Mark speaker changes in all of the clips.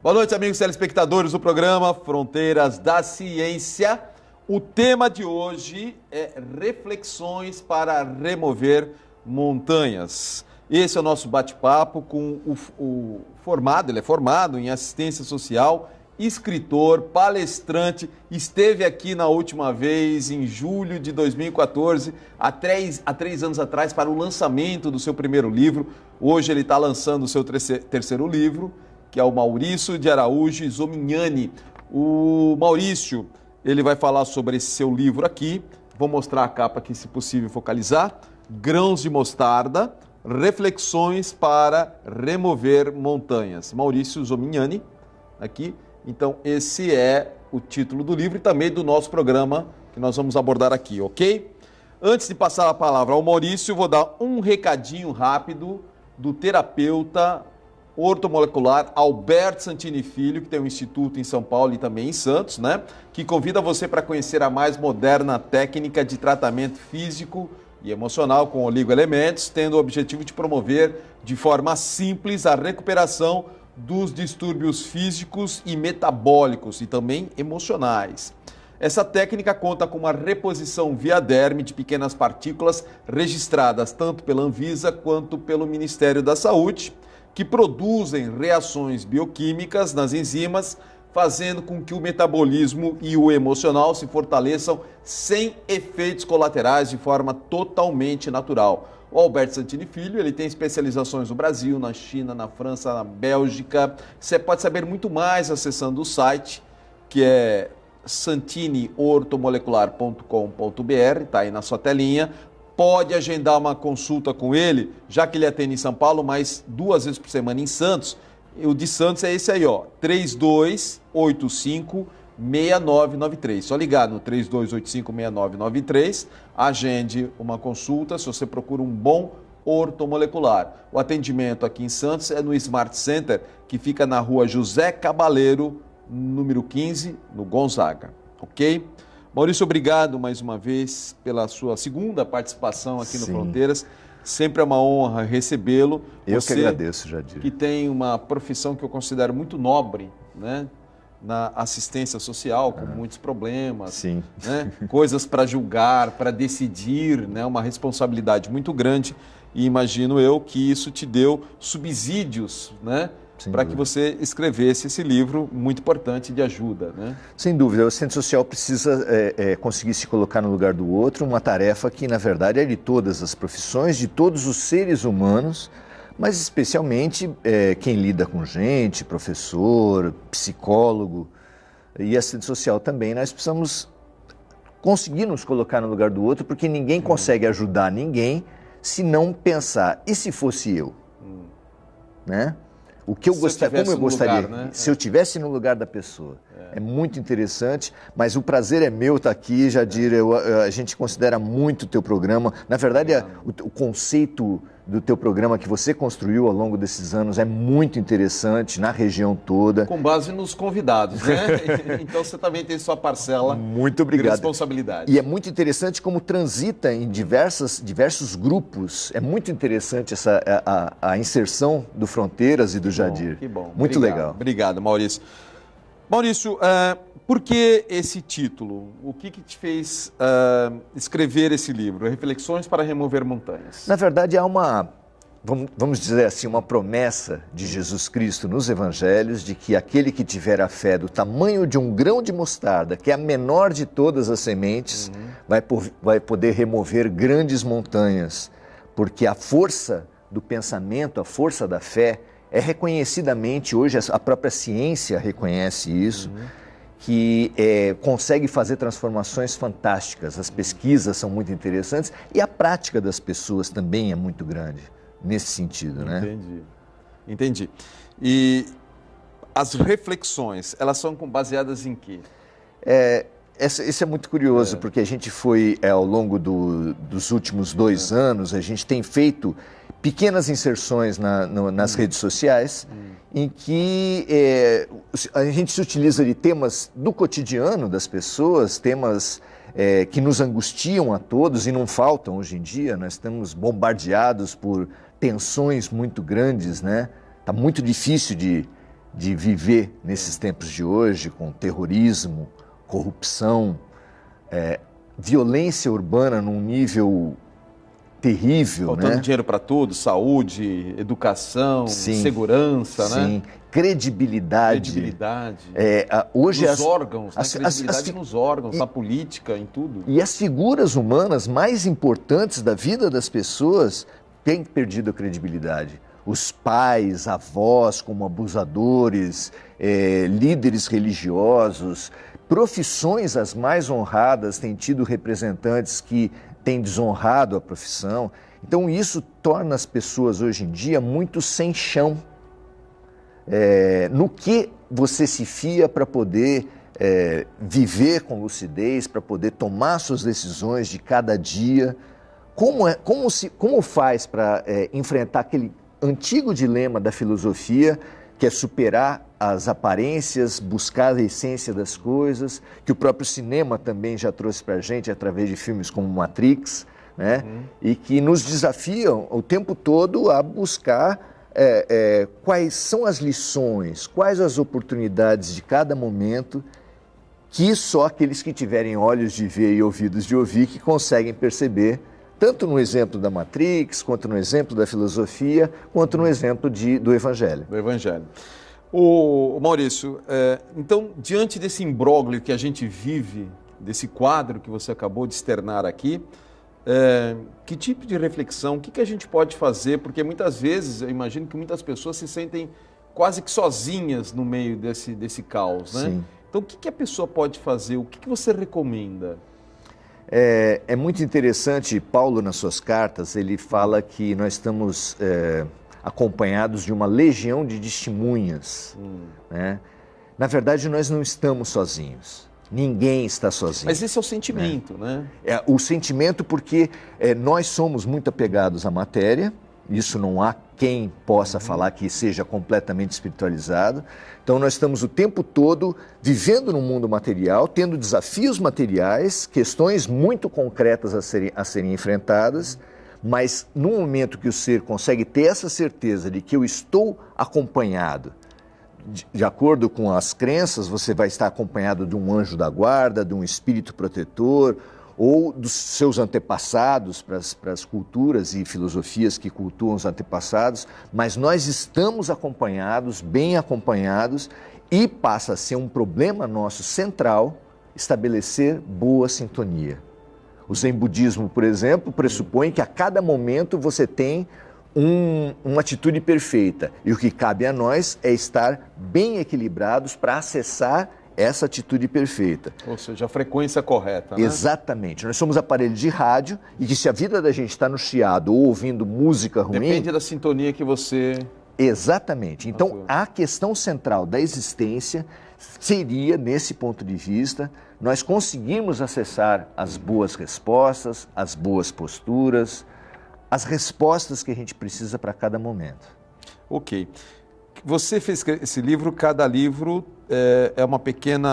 Speaker 1: Boa noite, amigos telespectadores do programa Fronteiras da Ciência. O tema de hoje é reflexões para remover montanhas. Esse é o nosso bate-papo com o formado, ele é formado em assistência social, escritor, palestrante, esteve aqui na última vez em julho de 2014, há três anos atrás, para o lançamento do seu primeiro livro. Hoje ele está lançando o seu terceiro livro, que é o Maurício de Araújo Zomignani. O Maurício, ele vai falar sobre esse seu livro aqui. Vou mostrar a capa aqui, se possível focalizar. Grãos de Mostarda, reflexões para remover montanhas. Maurício Zomignani, aqui. Então, esse é o título do livro e também do nosso programa que nós vamos abordar aqui, ok? Antes de passar a palavra ao Maurício, vou dar um recadinho rápido do terapeuta ortomolecular Alberto Santini Filho, que tem um instituto em São Paulo e também em Santos, né? Que convida você para conhecer a mais moderna técnica de tratamento físico e emocional com oligoelementos, tendo o objetivo de promover de forma simples a recuperação dos distúrbios físicos e metabólicos e também emocionais. Essa técnica conta com uma reposição via derme de pequenas partículas registradas tanto pela Anvisa quanto pelo Ministério da Saúde, que produzem reações bioquímicas nas enzimas, fazendo com que o metabolismo e o emocional se fortaleçam sem efeitos colaterais de forma totalmente natural. O Alberto Santini Filho, ele tem especializações no Brasil, na China, na França, na Bélgica. Você pode saber muito mais acessando o site, que é santiniortomolecular.com.br, está aí na sua telinha. Pode agendar uma consulta com ele, já que ele atende em São Paulo, mas 2 vezes por semana em Santos. E o de Santos é esse aí, ó, 3285-6993. Só ligar no 3285-6993, agende uma consulta se você procura um bom ortomolecular. O atendimento aqui em Santos é no Smart Center, que fica na rua José Cabaleiro, número 15, no Gonzaga, ok? Maurício, obrigado mais uma vez pela sua segunda participação aqui no Fronteiras. Sempre é uma honra recebê-lo.
Speaker 2: Eu que agradeço, Jadir.
Speaker 1: Que tem uma profissão que eu considero muito nobre, né? Na assistência social, com muitos problemas,
Speaker 2: sim,
Speaker 1: né? Coisas para julgar, para decidir, né? Uma responsabilidade muito grande. E imagino eu que isso te deu subsídios, né? Para que você escrevesse esse livro muito importante de ajuda, né?
Speaker 2: Sem dúvida, o assistente social precisa conseguir se colocar no lugar do outro, uma tarefa que, na verdade, é de todas as profissões, de todos os seres humanos, mas especialmente quem lida com gente, professor, psicólogo e assistente social também. Nós precisamos conseguir nos colocar no lugar do outro, porque ninguém consegue ajudar ninguém se não pensar, e se fosse eu? Né? O que eu gostaria, como eu gostaria, lugar, né? Se eu estivesse no lugar da pessoa. É muito interessante, mas o prazer é meu estar aqui, Jadir. A gente considera muito o teu programa. Na verdade, o conceito do teu programa que você construiu ao longo desses anos é muito interessante na região toda.
Speaker 1: Com base nos convidados, né? Então você também tem sua parcela
Speaker 2: muito obrigado.
Speaker 1: De responsabilidade.
Speaker 2: E é muito interessante como transita em diversos grupos. É muito interessante a inserção do Fronteiras e do Jadir.
Speaker 1: Que bom.
Speaker 2: Muito legal.
Speaker 1: Obrigado, Maurício. Maurício, por que esse título? O que te fez escrever esse livro? Reflexões para remover montanhas.
Speaker 2: Na verdade, há vamos dizer assim, uma promessa de Jesus Cristo nos Evangelhos de que aquele que tiver a fé do tamanho de um grão de mostarda, que é a menor de todas as sementes, vai poder remover grandes montanhas, porque a força do pensamento, a força da fé, é reconhecidamente, hoje a própria ciência reconhece isso, que consegue fazer transformações fantásticas. As pesquisas são muito interessantes e a prática das pessoas também é muito grande nesse sentido, né?
Speaker 1: Entendi. E as reflexões, elas são baseadas em quê?
Speaker 2: Isso é muito curioso, porque a gente foi, ao longo dos últimos 2 anos, a gente tem feito pequenas inserções nas redes sociais, em que a gente se utiliza de temas do cotidiano das pessoas, temas que nos angustiam a todos e não faltam hoje em dia. Nós estamos bombardeados por tensões muito grandes, né? Está muito difícil de viver nesses tempos de hoje, com terrorismo, corrupção, violência urbana num nível terrível,
Speaker 1: faltando
Speaker 2: né?
Speaker 1: dinheiro para tudo, saúde, educação,
Speaker 2: Sim,
Speaker 1: segurança, né?
Speaker 2: sim. Credibilidade. Hoje
Speaker 1: nos órgãos, né? Credibilidade nos órgãos,
Speaker 2: e,
Speaker 1: na política, em tudo.
Speaker 2: E as figuras humanas mais importantes da vida das pessoas têm perdido a credibilidade. Os pais, avós como abusadores, líderes religiosos, profissões as mais honradas têm tido representantes que têm desonrado a profissão. Então isso torna as pessoas hoje em dia muito sem chão. No que você se fia para poder viver com lucidez, para poder tomar suas decisões de cada dia? Como faz para enfrentar aquele antigo dilema da filosofia, que é superar as aparências, buscar a essência das coisas, que o próprio cinema também já trouxe para a gente através de filmes como Matrix, né? E que nos desafiam o tempo todo a buscar quais são as lições, quais as oportunidades de cada momento, que só aqueles que tiverem olhos de ver e ouvidos de ouvir que conseguem perceber, tanto no exemplo da Matrix, quanto no exemplo da filosofia, quanto no exemplo do Evangelho.
Speaker 1: Do Evangelho. O Maurício, então, diante desse imbróglio que a gente vive, desse quadro que você acabou de externar aqui, que tipo de reflexão, o que a gente pode fazer? Porque muitas vezes, eu imagino que muitas pessoas se sentem quase que sozinhas no meio desse caos, né?
Speaker 2: Sim.
Speaker 1: Então, o que a pessoa pode fazer? O que você recomenda?
Speaker 2: É muito interessante, Paulo, nas suas cartas, ele fala que nós estamos acompanhados de uma legião de testemunhas, né? Na verdade, nós não estamos sozinhos. Ninguém está sozinho.
Speaker 1: Mas esse é o sentimento, né?
Speaker 2: O sentimento porque nós somos muito apegados à matéria, isso não há quem possa falar que seja completamente espiritualizado. Então nós estamos o tempo todo vivendo no mundo material, tendo desafios materiais, questões muito concretas a serem enfrentadas, mas no momento que o ser consegue ter essa certeza de que eu estou acompanhado, de acordo com as crenças, você vai estar acompanhado de um anjo da guarda, de um espírito protetor, ou dos seus antepassados, para as culturas e filosofias que cultuam os antepassados, mas nós estamos acompanhados, bem acompanhados, e passa a ser um problema nosso central estabelecer boa sintonia. O Zen Budismo, por exemplo, pressupõe que a cada momento você tem uma atitude perfeita, e o que cabe a nós é estar bem equilibrados para acessar essa atitude perfeita.
Speaker 1: Ou seja, a frequência correta, né?
Speaker 2: Exatamente. Nós somos aparelhos de rádio e que se a vida da gente está no chiado ou ouvindo música ruim...
Speaker 1: Depende da sintonia que você...
Speaker 2: Exatamente. Então, a questão central da existência seria, nesse ponto de vista, nós conseguirmos acessar as boas respostas, as boas posturas, as respostas que a gente precisa para cada momento.
Speaker 1: Ok. Você fez esse livro, cada livro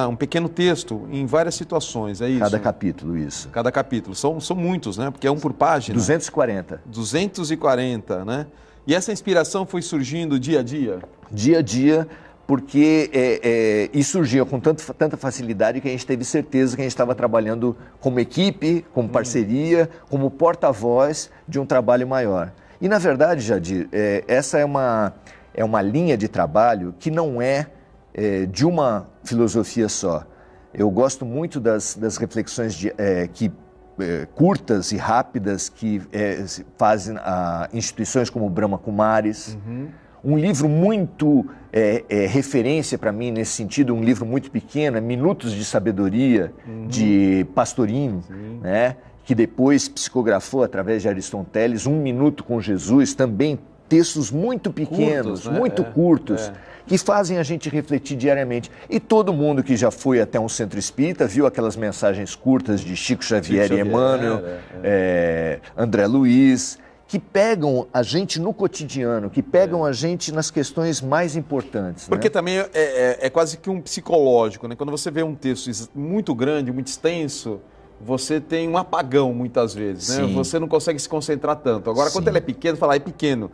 Speaker 1: um pequeno texto em várias situações, é isso?
Speaker 2: Cada capítulo, isso.
Speaker 1: Cada capítulo. São muitos, né? Porque é um por página.
Speaker 2: 240.
Speaker 1: 240, né? E essa inspiração foi surgindo dia a dia?
Speaker 2: Dia a dia, porque e surgiu com tanta facilidade que a gente teve certeza que a gente estava trabalhando como equipe, como parceria, como porta-voz de um trabalho maior. E, na verdade, Jadir, essa é uma linha de trabalho que não é de uma filosofia só. Eu gosto muito das reflexões curtas e rápidas que fazem instituições como o Brahma Kumaris. Um livro muito referência para mim nesse sentido, um livro muito pequeno, é Minutos de Sabedoria, de Pastorini, né? Que depois psicografou através de Aristóteles, Um Minuto com Jesus, também textos muito pequenos, curtos, né? Muito curtos, que fazem a gente refletir diariamente. E todo mundo que já foi até um centro espírita viu aquelas mensagens curtas de Chico Xavier e Emmanuel, André Luiz, que pegam a gente no cotidiano, que pegam a gente nas questões mais importantes.
Speaker 1: Porque também é quase que um psicológico, né? Quando você vê um texto muito grande, muito extenso, você tem um apagão muitas vezes, né? Você não consegue se concentrar tanto. Agora, quando ele é pequeno, fala, é pequeno.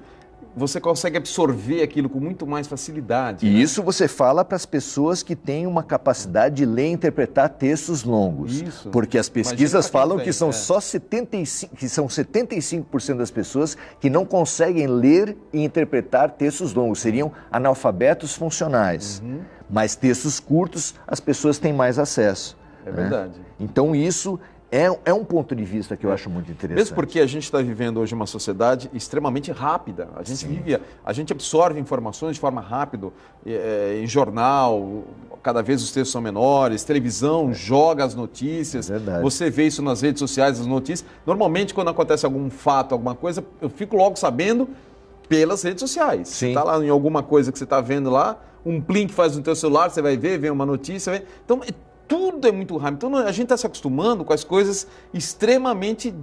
Speaker 1: você consegue absorver aquilo com muito mais facilidade.
Speaker 2: E
Speaker 1: né?
Speaker 2: isso você fala para as pessoas que têm uma capacidade de ler e interpretar textos longos.
Speaker 1: Isso.
Speaker 2: Porque as pesquisas falam que são
Speaker 1: é.
Speaker 2: só 75% das pessoas que não conseguem ler e interpretar textos longos. Seriam analfabetos funcionais. Mas textos curtos, as pessoas têm mais acesso.
Speaker 1: É verdade.
Speaker 2: Então isso é um ponto de vista que eu acho muito interessante.
Speaker 1: Mesmo porque a gente está vivendo hoje uma sociedade extremamente rápida. A gente a gente absorve informações de forma rápida, em jornal, cada vez os textos são menores, televisão joga as notícias, você vê isso nas redes sociais, as notícias. Normalmente, quando acontece algum fato, alguma coisa, eu fico logo sabendo pelas redes sociais. Você está lá em alguma coisa que você está vendo lá, um plim que faz no teu celular, você vai ver, vem uma notícia. Então, tudo é muito rápido. Então, a gente está se acostumando com as coisas extremamente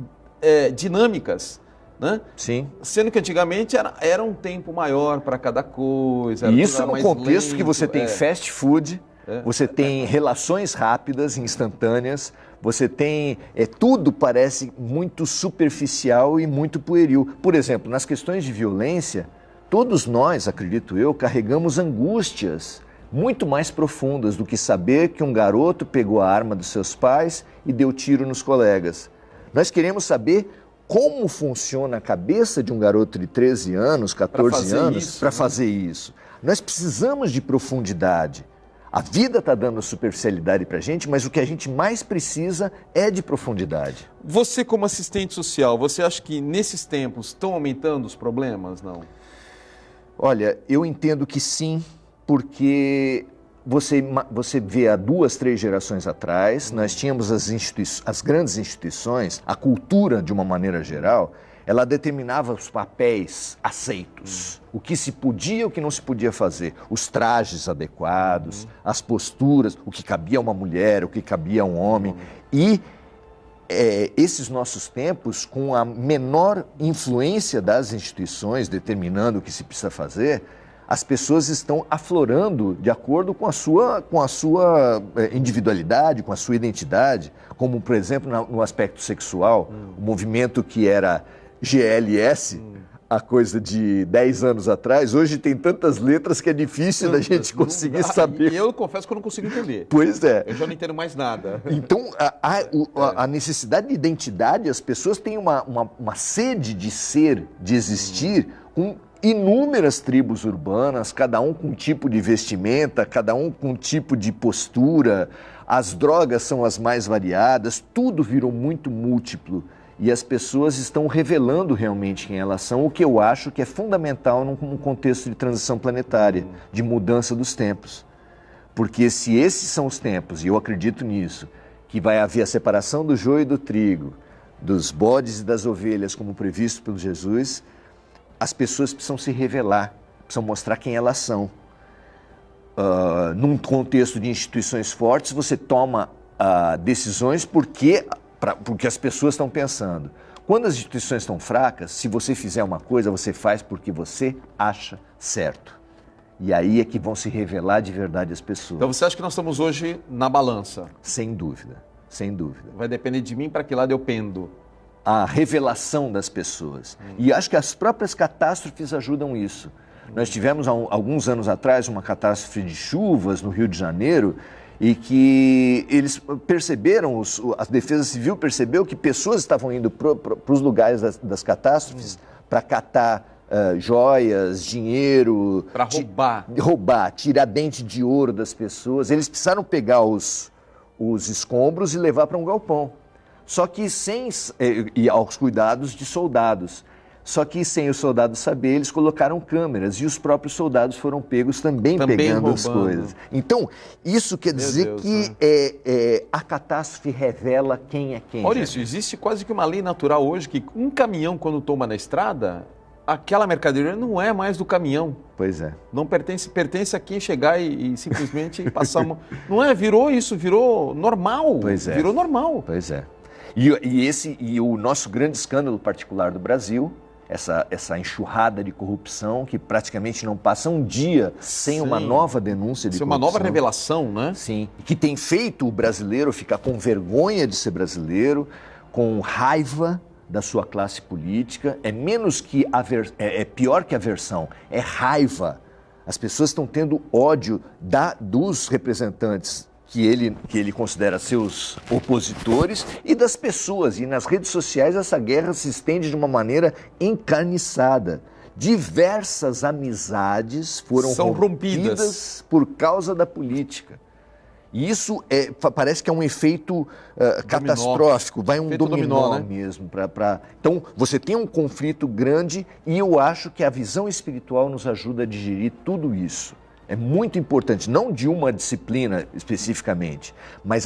Speaker 1: dinâmicas. Né?
Speaker 2: Sim.
Speaker 1: Sendo que antigamente era um tempo maior para cada coisa.
Speaker 2: E isso no
Speaker 1: mais
Speaker 2: contexto
Speaker 1: lento,
Speaker 2: que você tem fast food, você tem relações rápidas, instantâneas, você tem... tudo parece muito superficial e muito pueril. Por exemplo, nas questões de violência, todos nós, acredito eu, carregamos angústias muito mais profundas do que saber que um garoto pegou a arma dos seus pais e deu tiro nos colegas. Nós queremos saber como funciona a cabeça de um garoto de 13 anos, 14 anos, para fazer isso. Nós precisamos de profundidade. A vida está dando superficialidade para a gente, mas o que a gente mais precisa é de profundidade.
Speaker 1: Você, como assistente social, você acha que nesses tempos estão aumentando os problemas, não?
Speaker 2: Olha, eu entendo que sim, porque você vê há 2, 3 gerações atrás, nós tínhamos as grandes instituições, a cultura de uma maneira geral, ela determinava os papéis aceitos, o que se podia e o que não se podia fazer, os trajes adequados, as posturas, o que cabia a uma mulher, o que cabia a um homem. E esses nossos tempos, com a menor influência das instituições determinando o que se precisa fazer, as pessoas estão aflorando de acordo com a sua individualidade, com a sua identidade, como, por exemplo, no aspecto sexual, o movimento que era GLS, a coisa de 10 anos atrás, hoje tem tantas letras que é difícil da gente conseguir saber.
Speaker 1: E eu confesso que eu não consigo entender.
Speaker 2: Pois é.
Speaker 1: Eu já não entendo mais nada.
Speaker 2: Então, a necessidade de identidade, as pessoas têm uma sede de ser, de existir, com inúmeras tribos urbanas, cada um com um tipo de vestimenta, cada um com um tipo de postura, as drogas são as mais variadas, tudo virou muito múltiplo e as pessoas estão revelando realmente quem elas são, o que eu acho que é fundamental num contexto de transição planetária, de mudança dos tempos. Porque se esses são os tempos, e eu acredito nisso, que vai haver a separação do joio e do trigo, dos bodes e das ovelhas, como previsto pelo Jesus, as pessoas precisam se revelar, precisam mostrar quem elas são. Num contexto de instituições fortes, você toma decisões porque as pessoas estão pensando. Quando as instituições estão fracas, se você fizer uma coisa, você faz porque você acha certo. E aí é que vão se revelar de verdade as pessoas.
Speaker 1: Então você acha que nós estamos hoje na balança?
Speaker 2: Sem dúvida, sem dúvida.
Speaker 1: Vai depender de mim para que lado eu pendo.
Speaker 2: A revelação das pessoas. E acho que as próprias catástrofes ajudam isso. Nós tivemos, há alguns anos atrás, uma catástrofe de chuvas no Rio de Janeiro e que eles perceberam, a Defesa Civil percebeu que pessoas estavam indo para os lugares das catástrofes para catar joias, dinheiro...
Speaker 1: Para roubar.
Speaker 2: Roubar, tirar dente de ouro das pessoas. Eles precisaram pegar os escombros e levar para um galpão. Só que e aos cuidados de soldados. Só que sem os soldados saber, eles colocaram câmeras e os próprios soldados foram pegos também pegando roubando as coisas. Então, isso quer dizer que a catástrofe revela quem é quem.
Speaker 1: Maurício, existe quase que uma lei natural hoje que um caminhão, quando toma na estrada, aquela mercadoria não é mais do caminhão.
Speaker 2: Pois é.
Speaker 1: Não pertence a quem chegar e simplesmente passar a mão. Não é? Virou normal.
Speaker 2: Pois é.
Speaker 1: Virou normal.
Speaker 2: Pois é. E o nosso grande escândalo particular do Brasil, essa enxurrada de corrupção que praticamente não passa um dia sem uma nova denúncia de corrupção.
Speaker 1: Uma nova revelação, né?
Speaker 2: Sim. Que tem feito o brasileiro ficar com vergonha de ser brasileiro, com raiva, da sua classe política, é menos que é pior que aversão, é raiva. As pessoas estão tendo ódio dos representantes que ele considera seus opositores e das pessoas. E nas redes sociais essa guerra se estende de uma maneira encarniçada. Diversas amizades foram rompidas por causa da política. E isso parece que é um efeito catastrófico, vai um dominó, né? Mesmo. Então, você tem um conflito grande e eu acho que a visão espiritual nos ajuda a digerir tudo isso. É muito importante, não de uma disciplina especificamente, mas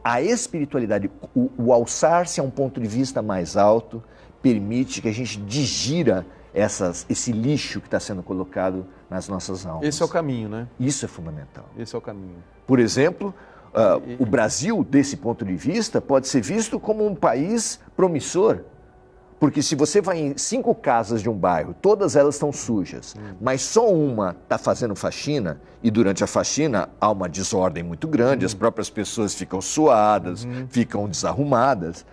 Speaker 2: a espiritualidade, o alçar-se a um ponto de vista mais alto, permite que a gente digira esse lixo que está sendo colocado nas nossas almas.
Speaker 1: Esse é o caminho, né?
Speaker 2: Isso é fundamental.
Speaker 1: Esse é o caminho.
Speaker 2: Por exemplo, o Brasil, desse ponto de vista, pode ser visto como um país promissor. Porque se você vai em 5 casas de um bairro, todas elas estão sujas, mas só uma está fazendo faxina, e durante a faxina há uma desordem muito grande, as próprias pessoas ficam suadas, ficam desarrumadas.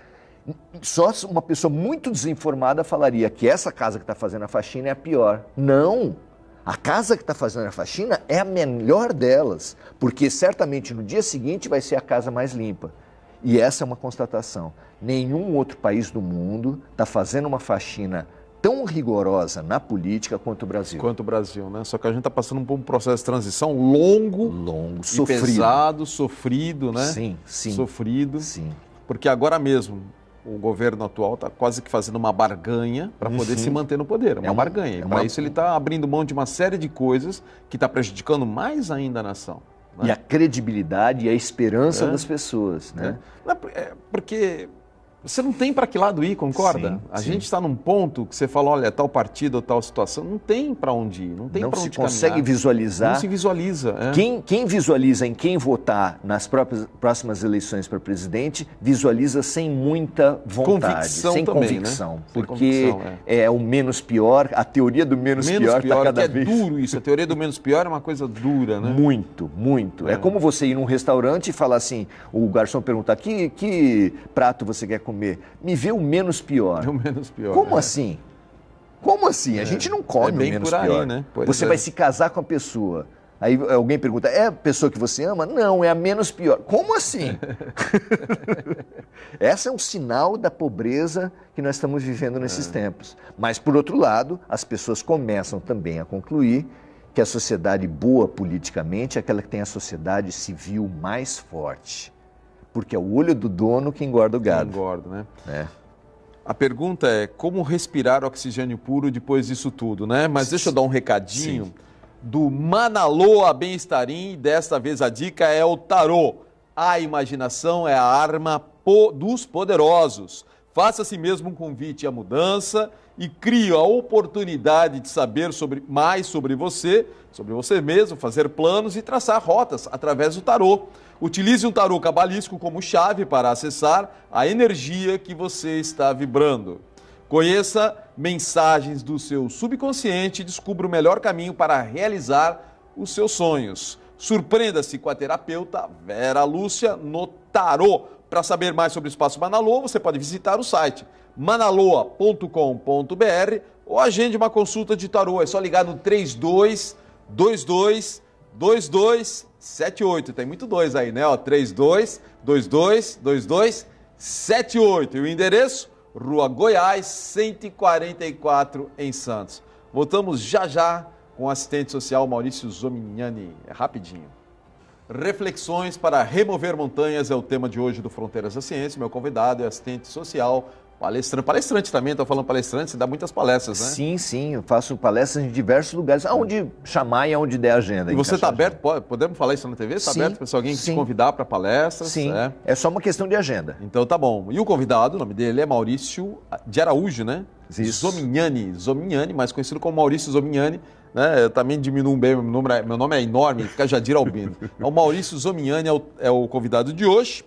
Speaker 2: Só uma pessoa muito desinformada falaria que essa casa que está fazendo a faxina é a pior. Não! A casa que está fazendo a faxina é a melhor delas, porque certamente no dia seguinte vai ser a casa mais limpa. E essa é uma constatação. Nenhum outro país do mundo está fazendo uma faxina tão rigorosa na política quanto o Brasil.
Speaker 1: Quanto o Brasil, né? Só que a gente está passando por um processo de transição longo,
Speaker 2: sofrido.
Speaker 1: Pesado, sofrido, né?
Speaker 2: Sim, sim.
Speaker 1: Sofrido.
Speaker 2: Sim.
Speaker 1: Porque agora mesmo o governo atual está quase que fazendo uma barganha para poder se manter no poder. Uma barganha. E para isso ele está abrindo mão de uma série de coisas que está prejudicando mais ainda a nação. Né?
Speaker 2: E a credibilidade e a esperança das pessoas, né?
Speaker 1: Porque você não tem para que lado ir, concorda?
Speaker 2: Sim,
Speaker 1: a gente está num ponto que você fala, olha, tal partido ou tal situação, não tem para onde ir, não tem para onde caminhar.
Speaker 2: Não se consegue visualizar.
Speaker 1: Não se visualiza.
Speaker 2: Quem visualiza em quem votar nas próximas eleições para presidente, visualiza sem muita vontade, sem convicção. Né? Porque é o menos pior, a teoria do menos pior está cada vez...
Speaker 1: É duro isso, a teoria do menos pior é uma coisa dura, né?
Speaker 2: Muito, muito. É como você ir num restaurante e falar assim, o garçom perguntar, que prato você quer comer? Me vê o menos pior.
Speaker 1: O menos pior.
Speaker 2: Como assim? Como assim? A gente não come o menos pior.
Speaker 1: Né?
Speaker 2: Você vai se casar com a pessoa. Aí alguém pergunta, é a pessoa que você ama? Não, é a menos pior. Como assim? Esse é um sinal da pobreza que nós estamos vivendo nesses tempos. Mas, por outro lado, as pessoas começam também a concluir que a sociedade boa politicamente é aquela que tem a sociedade civil mais forte. Porque é o olho do dono que engorda o gado.
Speaker 1: Engorda, né? A pergunta é como respirar oxigênio puro depois disso tudo, né? Mas deixa eu dar um recadinho do Manaloa Bem-Estarim. Desta vez a dica é o tarô. A imaginação é a arma dos poderosos. Faça a si mesmo um convite à mudança e crie a oportunidade de saber mais sobre você mesmo, fazer planos e traçar rotas através do tarô. Utilize um tarô cabalístico como chave para acessar a energia que você está vibrando. Conheça mensagens do seu subconsciente e descubra o melhor caminho para realizar os seus sonhos. Surpreenda-se com a terapeuta Vera Lúcia no tarô. Para saber mais sobre o Espaço Manaloa, você pode visitar o site manaloa.com.br ou agende uma consulta de tarô. É só ligar no 3222-2278. Tem muito dois aí, né? 3222-2278. E o endereço? Rua Goiás, 144, em Santos. Voltamos já com o assistente social Maurício Zomignani. É rapidinho. Reflexões para remover montanhas é o tema de hoje do Fronteiras da Ciência. Meu convidado é assistente social, palestrante também, estou falando palestrante, você dá muitas palestras, né?
Speaker 2: Sim, eu faço palestras em diversos lugares, aonde chamar e aonde der agenda.
Speaker 1: E você está aberto, podemos falar isso na TV? Está aberto para se alguém te convidar para palestras?
Speaker 2: Sim, é só uma questão de agenda.
Speaker 1: Então tá bom. E o convidado, o nome dele é Maurício de Araújo, né?
Speaker 2: Isso.
Speaker 1: Zomignani, mais conhecido como Maurício Zomignani. Né? Eu também diminuo bem, meu nome é enorme, fica Jadir Albino. O Maurício Zomignani é o convidado de hoje.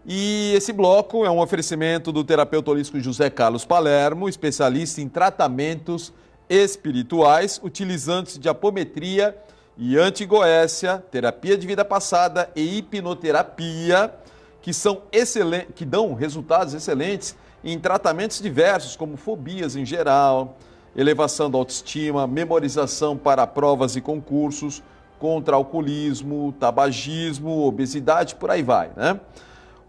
Speaker 1: E esse bloco é um oferecimento do terapeuta holístico José Carlos Palermo, especialista em tratamentos espirituais, utilizantes de apometria e antigoécia, terapia de vida passada e hipnoterapia, que dão resultados excelentes em tratamentos diversos, como fobias em geral, elevação da autoestima, memorização para provas e concursos, contra alcoolismo, tabagismo, obesidade, por aí vai, né?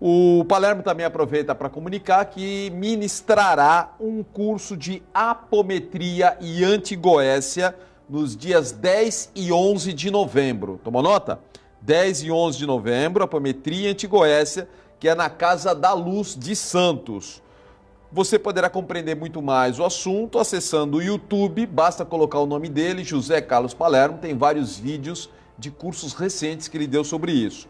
Speaker 1: O Palermo também aproveita para comunicar que ministrará um curso de apometria e antigoécia nos dias 10 e 11 de novembro. Tomou nota? 10 e 11 de novembro, apometria e antigoécia, que é na Casa da Luz de Santos. Você poderá compreender muito mais o assunto acessando o YouTube, basta colocar o nome dele, José Carlos Palermo, tem vários vídeos de cursos recentes que ele deu sobre isso.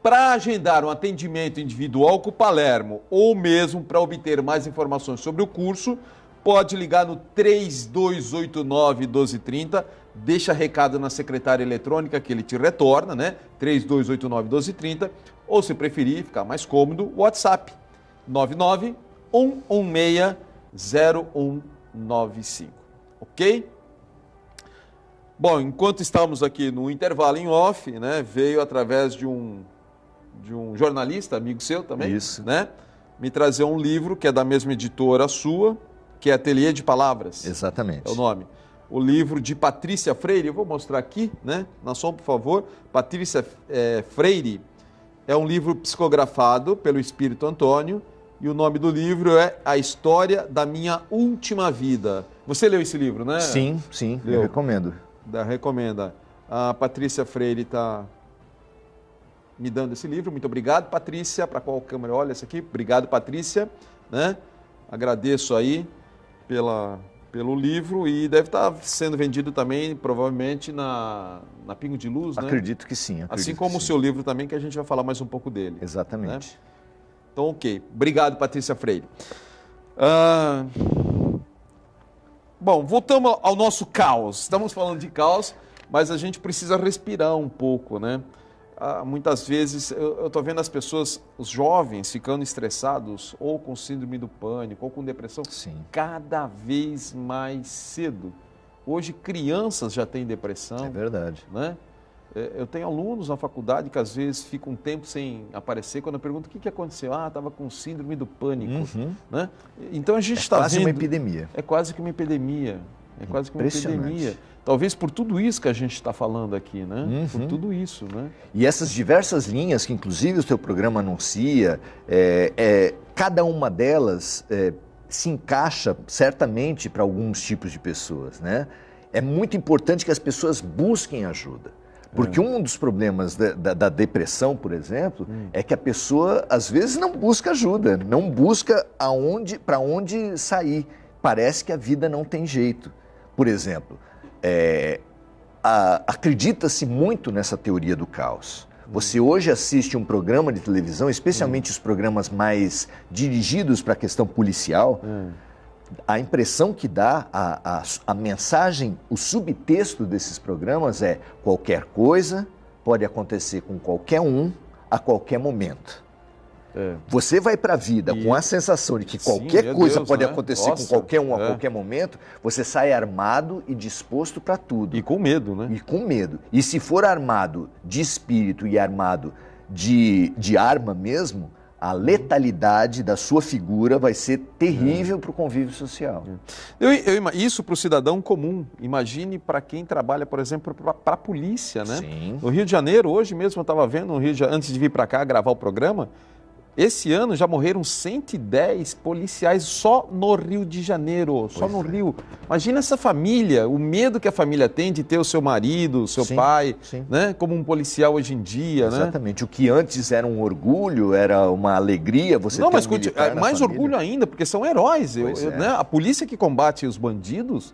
Speaker 1: Para agendar um atendimento individual com o Palermo ou mesmo para obter mais informações sobre o curso, pode ligar no 3289-1230, deixa recado na secretária eletrônica que ele te retorna, né? 3289-1230, ou se preferir, ficar mais cômodo, WhatsApp 991160195, ok? Bom, enquanto estamos aqui no intervalo em off, né, veio através de um jornalista, amigo seu também,
Speaker 2: Isso.
Speaker 1: Né, me trazer um livro que é da mesma editora sua, que é Ateliê de Palavras.
Speaker 2: Exatamente.
Speaker 1: É o nome. O livro de Patrícia Freire, eu vou mostrar aqui, né, na som, por favor. Patrícia Freire é um livro psicografado pelo Espírito Antônio e o nome do livro é A História da Minha Última Vida. Você leu esse livro, né?
Speaker 2: Sim, eu recomendo.
Speaker 1: Recomenda. A Patrícia Freire está me dando esse livro. Muito obrigado, Patrícia. Para qual câmera olha essa aqui? Obrigado, Patrícia. Né? Agradeço aí pelo livro e deve estar sendo vendido também, provavelmente, na Pingo de Luz, né?
Speaker 2: Acredito que sim.
Speaker 1: Assim como o seu livro também, que a gente vai falar mais um pouco dele.
Speaker 2: Exatamente.
Speaker 1: Né? Então, ok. Obrigado, Patrícia Freire. Bom, voltamos ao nosso caos. Estamos falando de caos, mas a gente precisa respirar um pouco, né? Muitas vezes eu estou vendo as pessoas, os jovens, ficando estressados ou com síndrome do pânico ou com depressão.
Speaker 2: Sim.
Speaker 1: Cada vez mais cedo. Hoje crianças já têm depressão.
Speaker 2: É verdade.
Speaker 1: Né? Eu tenho alunos na faculdade que às vezes ficam um tempo sem aparecer. Quando eu pergunto o que aconteceu, estava com síndrome do pânico. Né? Então a gente está vendo...
Speaker 2: É quase uma epidemia.
Speaker 1: É quase que uma epidemia. É quase que uma
Speaker 2: Impressionante.
Speaker 1: epidemia. Talvez por tudo isso que a gente está falando aqui, né? Por tudo isso, né?
Speaker 2: E essas diversas linhas que inclusive o seu programa anuncia, cada uma delas se encaixa certamente para alguns tipos de pessoas, né? É muito importante que as pessoas busquem ajuda. Porque um dos problemas da depressão, por exemplo, é que a pessoa às vezes não busca ajuda, não busca para onde sair. Parece que a vida não tem jeito. Por exemplo, acredita-se muito nessa teoria do caos. Você hoje assiste um programa de televisão, especialmente os programas mais dirigidos para a questão policial, a impressão que dá, a mensagem, o subtexto desses programas é: qualquer coisa pode acontecer com qualquer um, a qualquer momento. Você vai para a vida com a sensação de que qualquer coisa pode acontecer com qualquer um a qualquer momento, você sai armado e disposto para tudo.
Speaker 1: E com medo, né?
Speaker 2: E com medo. E se for armado de espírito e armado de arma mesmo, a letalidade da sua figura vai ser terrível para o convívio social.
Speaker 1: Isso para o cidadão comum. Imagine para quem trabalha, por exemplo, para a polícia, né?
Speaker 2: Sim.
Speaker 1: No Rio de Janeiro, hoje mesmo eu estava vendo, antes de vir para cá gravar o programa, esse ano já morreram 110 policiais só no Rio de Janeiro, só no Rio. Imagina essa família, o medo que a família tem de ter o seu marido, o seu pai, né, como um policial hoje em dia.
Speaker 2: Exatamente. Né? O que antes era um orgulho, era uma alegria você ter um militar na
Speaker 1: mais
Speaker 2: família.
Speaker 1: Orgulho ainda, porque são heróis. Né, a polícia que combate os bandidos,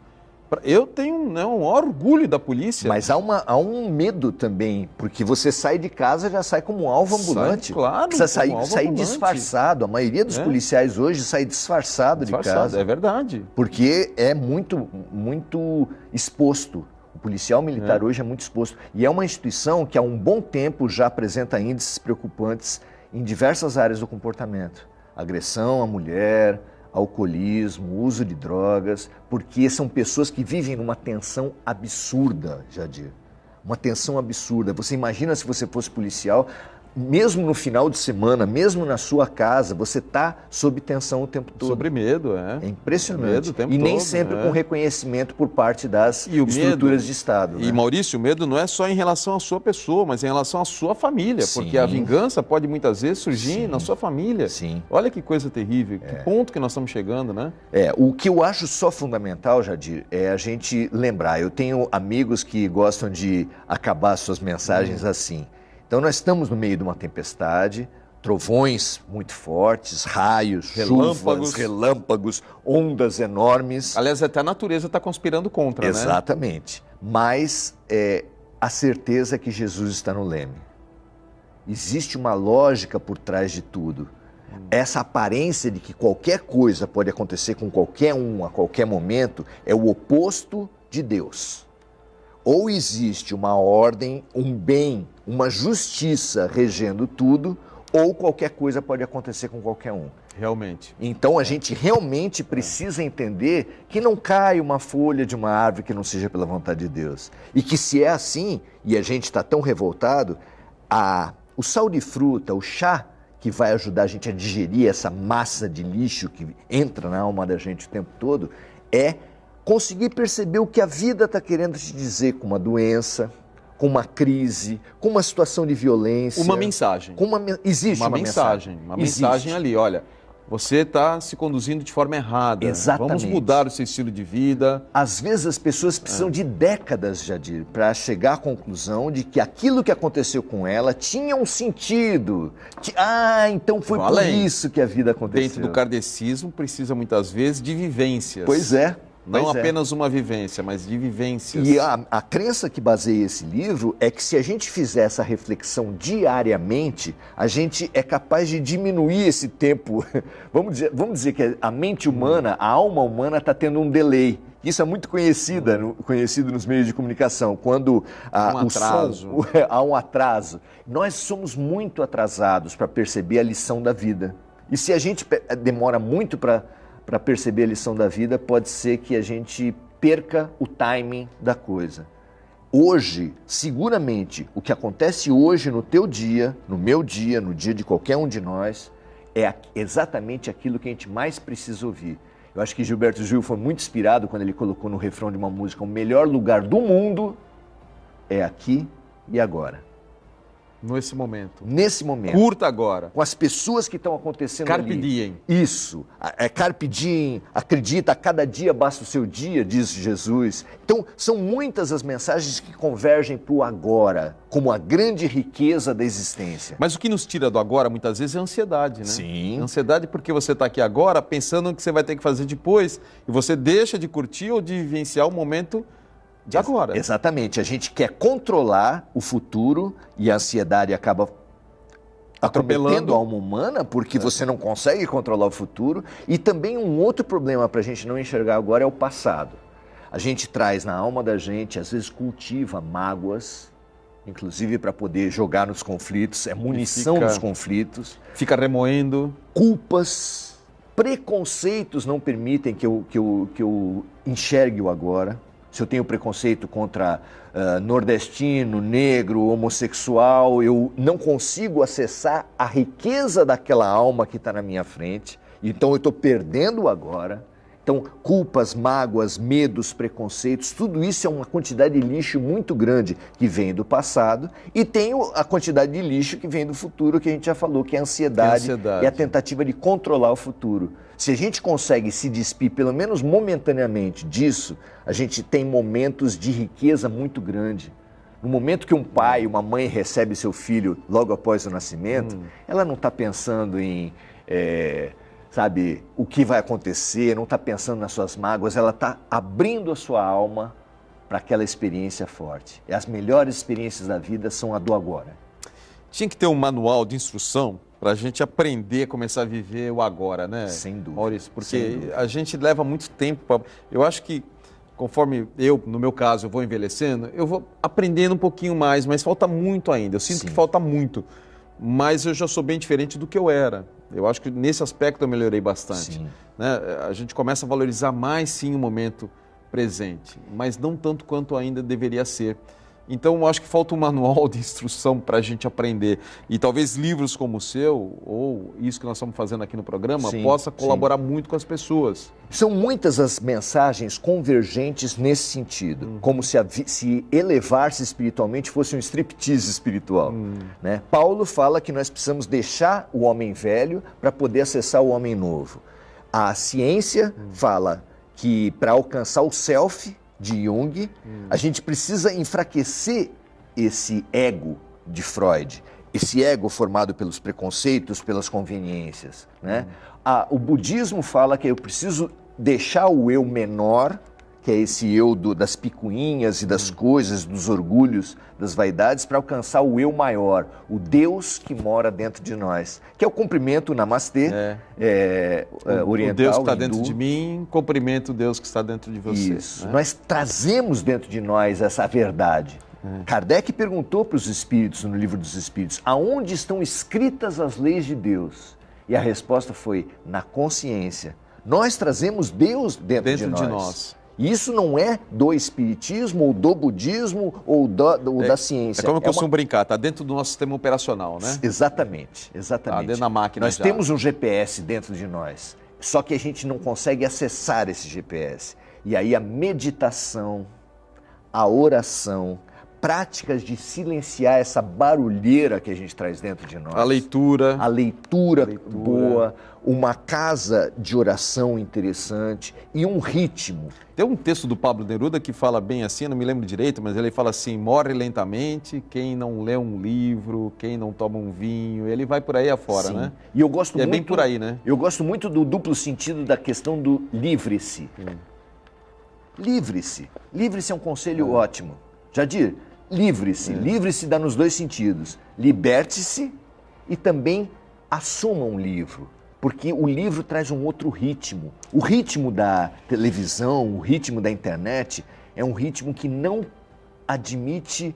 Speaker 1: eu tenho um maior orgulho da polícia.
Speaker 2: Mas há um medo também, porque você sai de casa já sai como um alvo ambulante.
Speaker 1: Claro,
Speaker 2: precisa sair disfarçado. A maioria dos policiais hoje sai disfarçado de casa.
Speaker 1: É verdade.
Speaker 2: Porque é muito, muito exposto. O policial militar hoje é muito exposto. E é uma instituição que há um bom tempo já apresenta índices preocupantes em diversas áreas do comportamento. Agressão à mulher, alcoolismo, uso de drogas, porque são pessoas que vivem numa tensão absurda, Jadir. Uma tensão absurda. Você imagina se você fosse policial, mesmo no final de semana, mesmo na sua casa, você está sob tensão o tempo todo.
Speaker 1: Sobre medo, é.
Speaker 2: É impressionante.
Speaker 1: Medo o tempo
Speaker 2: e nem
Speaker 1: todo,
Speaker 2: sempre com reconhecimento por parte das estruturas de Estado.
Speaker 1: E,
Speaker 2: né?
Speaker 1: Maurício, o medo não é só em relação à sua pessoa, mas em relação à sua família.
Speaker 2: Sim.
Speaker 1: Porque a vingança pode muitas vezes surgir na sua família.
Speaker 2: Sim.
Speaker 1: Olha que coisa terrível, que ponto que nós estamos chegando, né?
Speaker 2: O que eu acho só fundamental, Jadir, é a gente lembrar. Eu tenho amigos que gostam de acabar suas mensagens assim. Então nós estamos no meio de uma tempestade, trovões muito fortes, raios, chuvas, relâmpagos, ondas enormes.
Speaker 1: Aliás, até a natureza está conspirando contra, né?
Speaker 2: Exatamente. Mas a certeza é que Jesus está no leme. Existe uma lógica por trás de tudo. Essa aparência de que qualquer coisa pode acontecer com qualquer um a qualquer momento é o oposto de Deus. Ou existe uma ordem, um bem, uma justiça regendo tudo, ou qualquer coisa pode acontecer com qualquer um.
Speaker 1: Realmente.
Speaker 2: Então a gente realmente precisa entender que não cai uma folha de uma árvore que não seja pela vontade de Deus. E que se é assim, e a gente está tão revoltado, o sal de fruta, o chá que vai ajudar a gente a digerir essa massa de lixo que entra na alma da gente o tempo todo, é conseguir perceber o que a vida está querendo te dizer com uma doença, com uma crise, com uma situação de violência.
Speaker 1: Uma mensagem.
Speaker 2: Existe uma mensagem.
Speaker 1: Uma mensagem ali, olha, você está se conduzindo de forma errada.
Speaker 2: Exatamente.
Speaker 1: Vamos mudar o seu estilo de vida.
Speaker 2: Às vezes as pessoas precisam de décadas, Jadir, para chegar à conclusão de que aquilo que aconteceu com ela tinha um sentido. Então foi por isso que a vida aconteceu.
Speaker 1: Dentro do kardecismo precisa muitas vezes de vivências.
Speaker 2: Pois é.
Speaker 1: Não apenas uma vivência, mas de vivências.
Speaker 2: E a crença que baseia esse livro é que se a gente fizer essa reflexão diariamente, a gente é capaz de diminuir esse tempo. Vamos dizer que a mente humana, a alma humana está tendo um delay. Isso é muito conhecido nos meios de comunicação, quando há um atraso. Nós somos muito atrasados para perceber a lição da vida. E se a gente demora muito para perceber a lição da vida, pode ser que a gente perca o timing da coisa. Hoje, seguramente, o que acontece hoje no teu dia, no meu dia, no dia de qualquer um de nós, é exatamente aquilo que a gente mais precisa ouvir. Eu acho que Gilberto Gil foi muito inspirado quando ele colocou no refrão de uma música: o melhor lugar do mundo é aqui e agora.
Speaker 1: Nesse momento.
Speaker 2: Nesse momento.
Speaker 1: Curta agora.
Speaker 2: Com as pessoas que estão acontecendo
Speaker 1: Carpe
Speaker 2: ali.
Speaker 1: diem.
Speaker 2: Isso. Carpe diem, acredita, a cada dia basta o seu dia, diz Jesus. Então, são muitas as mensagens que convergem para o agora, como a grande riqueza da existência.
Speaker 1: Mas o que nos tira do agora, muitas vezes, é a ansiedade, né?
Speaker 2: Sim.
Speaker 1: Ansiedade porque você está aqui agora, pensando no que você vai ter que fazer depois, e você deixa de curtir ou de vivenciar o momento de agora.
Speaker 2: Exatamente. A gente quer controlar o futuro e a ansiedade acaba acometendo a alma humana porque você não consegue controlar o futuro. E também um outro problema para a gente não enxergar agora é o passado. A gente traz na alma da gente, às vezes cultiva mágoas, inclusive para poder jogar nos conflitos, é munição dos conflitos.
Speaker 1: Fica remoendo.
Speaker 2: Culpas, preconceitos não permitem que eu enxergue o agora. Se eu tenho preconceito contra nordestino, negro, homossexual, eu não consigo acessar a riqueza daquela alma que está na minha frente. Então eu estou perdendo agora. Então, culpas, mágoas, medos, preconceitos, tudo isso é uma quantidade de lixo muito grande que vem do passado, e tem a quantidade de lixo que vem do futuro, que a gente já falou, que é a ansiedade. E a tentativa de controlar o futuro. Se a gente consegue se despir, pelo menos momentaneamente, disso, a gente tem momentos de riqueza muito grande. No momento que um pai, uma mãe recebe seu filho logo após o nascimento, ela não está pensando em... sabe, o que vai acontecer, não está pensando nas suas mágoas, ela está abrindo a sua alma para aquela experiência forte. E as melhores experiências da vida são a do agora.
Speaker 1: Tinha que ter um manual de instrução para a gente aprender a começar a viver o agora, né?
Speaker 2: Sem dúvida.
Speaker 1: Maurício, porque a gente leva muito tempo para... Eu acho que conforme no meu caso, eu vou envelhecendo, eu vou aprendendo um pouquinho mais, mas falta muito ainda. Eu sinto que falta muito. Mas eu já sou bem diferente do que eu era. Eu acho que nesse aspecto eu melhorei bastante. Né? A gente começa a valorizar mais, sim, o momento presente, mas não tanto quanto ainda deveria ser. Então, eu acho que falta um manual de instrução para a gente aprender. E talvez livros como o seu, ou isso que nós estamos fazendo aqui no programa,
Speaker 2: Sim,
Speaker 1: possa colaborar
Speaker 2: sim.
Speaker 1: muito com as pessoas.
Speaker 2: São muitas as mensagens convergentes nesse sentido, como se elevar-se espiritualmente fosse um striptease espiritual. Né? Paulo fala que nós precisamos deixar o homem velho para poder acessar o homem novo. A ciência fala que para alcançar o self de Jung, a gente precisa enfraquecer esse ego de Freud, esse ego formado pelos preconceitos, pelas conveniências. Né? O budismo fala que eu preciso deixar o eu menor, que é esse eu das picuinhas e das coisas, dos orgulhos, das vaidades, para alcançar o eu maior, o Deus que mora dentro de nós, que é o cumprimento, o namastê, oriental,
Speaker 1: o Deus que está
Speaker 2: hindu.
Speaker 1: dentro de mim, cumprimento o Deus que está dentro de você.
Speaker 2: Isso,
Speaker 1: né?
Speaker 2: Nós trazemos dentro de nós essa verdade. Kardec perguntou para os espíritos, no livro dos espíritos, aonde estão escritas as leis de Deus? E a resposta foi, na consciência. Nós trazemos Deus dentro de nós. Isso não é do espiritismo, ou do budismo, ou da ciência.
Speaker 1: É como eu costumo brincar, está dentro do nosso sistema operacional, né?
Speaker 2: Exatamente.
Speaker 1: Está dentro da máquina.
Speaker 2: Nós temos um GPS dentro de nós, só que a gente não consegue acessar esse GPS. E aí a meditação, a oração, práticas de silenciar essa barulheira que a gente traz dentro de nós.
Speaker 1: A leitura
Speaker 2: boa, uma casa de oração interessante e um ritmo.
Speaker 1: Tem um texto do Pablo Neruda que fala bem assim, eu não me lembro direito, mas ele fala assim, morre lentamente quem não lê um livro, quem não toma um vinho, ele vai por aí afora,
Speaker 2: Sim.
Speaker 1: né?
Speaker 2: E eu gosto muito,
Speaker 1: é bem por aí, né?
Speaker 2: Eu gosto muito do duplo sentido da questão do livre-se. Livre-se. Livre-se é um conselho ótimo. Jadir, livre-se. Livre-se dá nos dois sentidos. Liberte-se e também assuma um livro. Porque o livro traz um outro ritmo. O ritmo da televisão, o ritmo da internet é um ritmo que não admite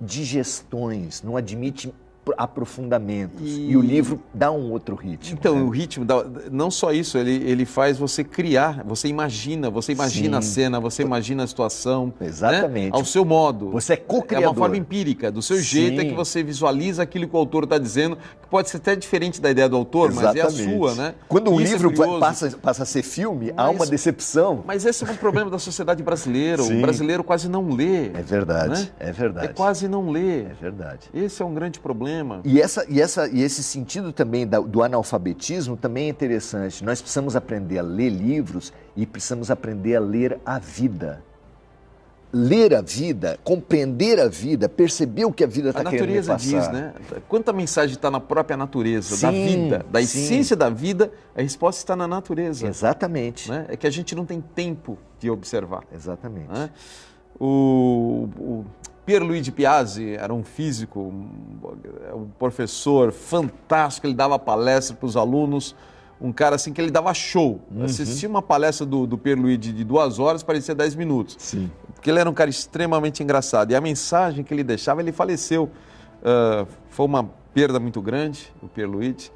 Speaker 2: digestões, não admite aprofundamentos. E o livro dá um outro ritmo.
Speaker 1: Então, o ritmo, não só isso, ele faz você criar, você imagina a cena, você imagina a situação.
Speaker 2: Exatamente.
Speaker 1: Né? Ao seu modo.
Speaker 2: Você é co-criador.
Speaker 1: É uma forma empírica, do seu jeito é que você visualiza aquilo que o autor está dizendo, que pode ser até diferente da ideia do autor,
Speaker 2: Exatamente.
Speaker 1: Mas é a sua, né?
Speaker 2: Quando um livro
Speaker 1: é
Speaker 2: passa a ser filme, há uma decepção.
Speaker 1: Mas esse é um problema da sociedade brasileira, o brasileiro quase não lê.
Speaker 2: É verdade,
Speaker 1: né?
Speaker 2: É verdade.
Speaker 1: É quase não lê.
Speaker 2: É verdade.
Speaker 1: Esse é um grande problema.
Speaker 2: E esse sentido também do analfabetismo também é interessante. Nós precisamos aprender a ler livros e precisamos aprender a ler a vida. Ler a vida, compreender a vida, perceber o que a vida está querendo me passar. A natureza
Speaker 1: diz, né? Quanta mensagem está na própria natureza,
Speaker 2: sim,
Speaker 1: da vida, da essência da vida, a resposta está na natureza.
Speaker 2: Exatamente.
Speaker 1: Né? É que a gente não tem tempo de observar.
Speaker 2: Exatamente.
Speaker 1: Né? O Pierluigi Piazzi era um físico, um professor fantástico, ele dava palestra para os alunos, um cara assim que ele dava show. Assistir uma palestra do Pierluigi de 2 horas parecia 10 minutos.
Speaker 2: Sim.
Speaker 1: Porque ele era um cara extremamente engraçado. E a mensagem que ele deixava, ele faleceu. Foi uma perda muito grande, o Pierluigi,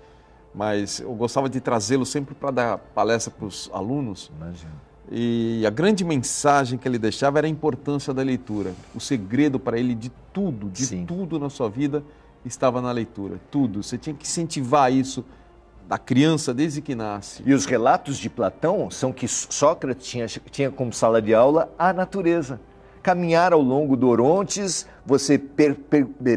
Speaker 1: mas eu gostava de trazê-lo sempre para dar palestra para os alunos.
Speaker 2: Imagina.
Speaker 1: E a grande mensagem que ele deixava era a importância da leitura. O segredo para ele de tudo na sua vida estava na leitura. Tudo. Você tinha que incentivar isso da criança desde que nasce.
Speaker 2: E os relatos de Platão são que Sócrates tinha como sala de aula a natureza. Caminhar ao longo do Orontes, você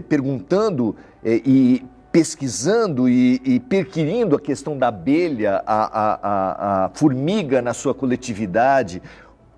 Speaker 2: perguntando e pesquisando e perquirindo a questão da abelha, a formiga na sua coletividade,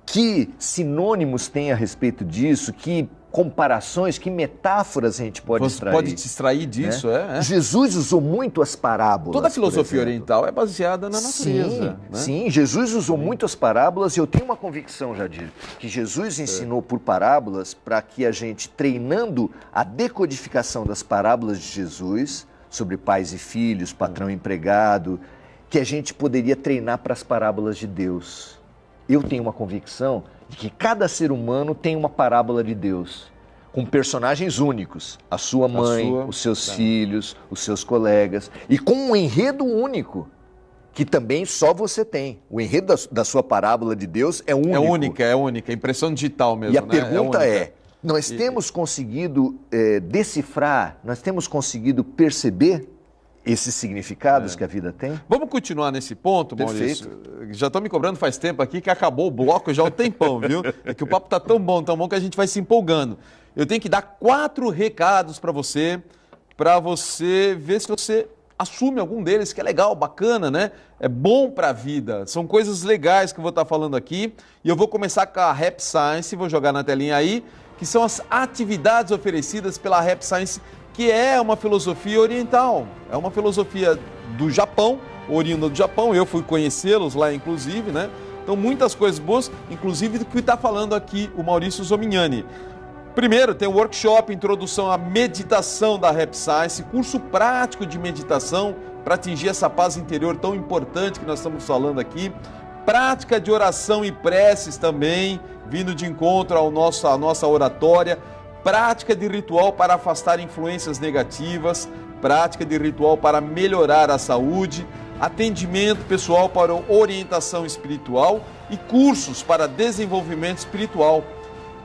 Speaker 2: que sinônimos tem a respeito disso, que comparações, que metáforas a gente pode extrair.
Speaker 1: Pode te extrair disso, né?
Speaker 2: Jesus usou muito as parábolas.
Speaker 1: Toda a filosofia oriental é baseada na natureza.
Speaker 2: Sim, Jesus usou muito as parábolas e eu tenho uma convicção, Jadir, que Jesus ensinou por parábolas para que a gente, treinando a decodificação das parábolas de Jesus, sobre pais e filhos, patrão e empregado, que a gente poderia treinar para as parábolas de Deus. Eu tenho uma convicção de que cada ser humano tem uma parábola de Deus, com personagens únicos, a sua mãe, os seus filhos, os seus colegas, e com um enredo único, que também só você tem. O enredo da sua parábola de Deus é único.
Speaker 1: É única, é impressão digital mesmo.
Speaker 2: E a pergunta é, Nós temos conseguido decifrar, nós temos conseguido perceber esses significados que a vida tem?
Speaker 1: Vamos continuar nesse ponto, Maurício? Perfeito. Já estão me cobrando faz tempo aqui que acabou o bloco já há um tempão, viu? É que o papo está tão bom que a gente vai se empolgando. Eu tenho que dar 4 recados para você ver se você assume algum deles, que é legal, bacana, né? É bom para a vida. São coisas legais que eu vou estar falando aqui. E eu vou começar com a Rap Science, vou jogar na telinha aí, que são as atividades oferecidas pela Rap Science, que é uma filosofia oriental, é uma filosofia do Japão, oriunda do Japão, eu fui conhecê-los lá inclusive, né? Então muitas coisas boas, inclusive do que está falando aqui o Maurício Zomignani. Primeiro tem o workshop Introdução à Meditação da Rap Science, curso prático de meditação para atingir essa paz interior tão importante que nós estamos falando aqui. Prática de oração e preces também, vindo de encontro à nossa oratória. Prática de ritual para afastar influências negativas, prática de ritual para melhorar a saúde, atendimento pessoal para orientação espiritual e cursos para desenvolvimento espiritual.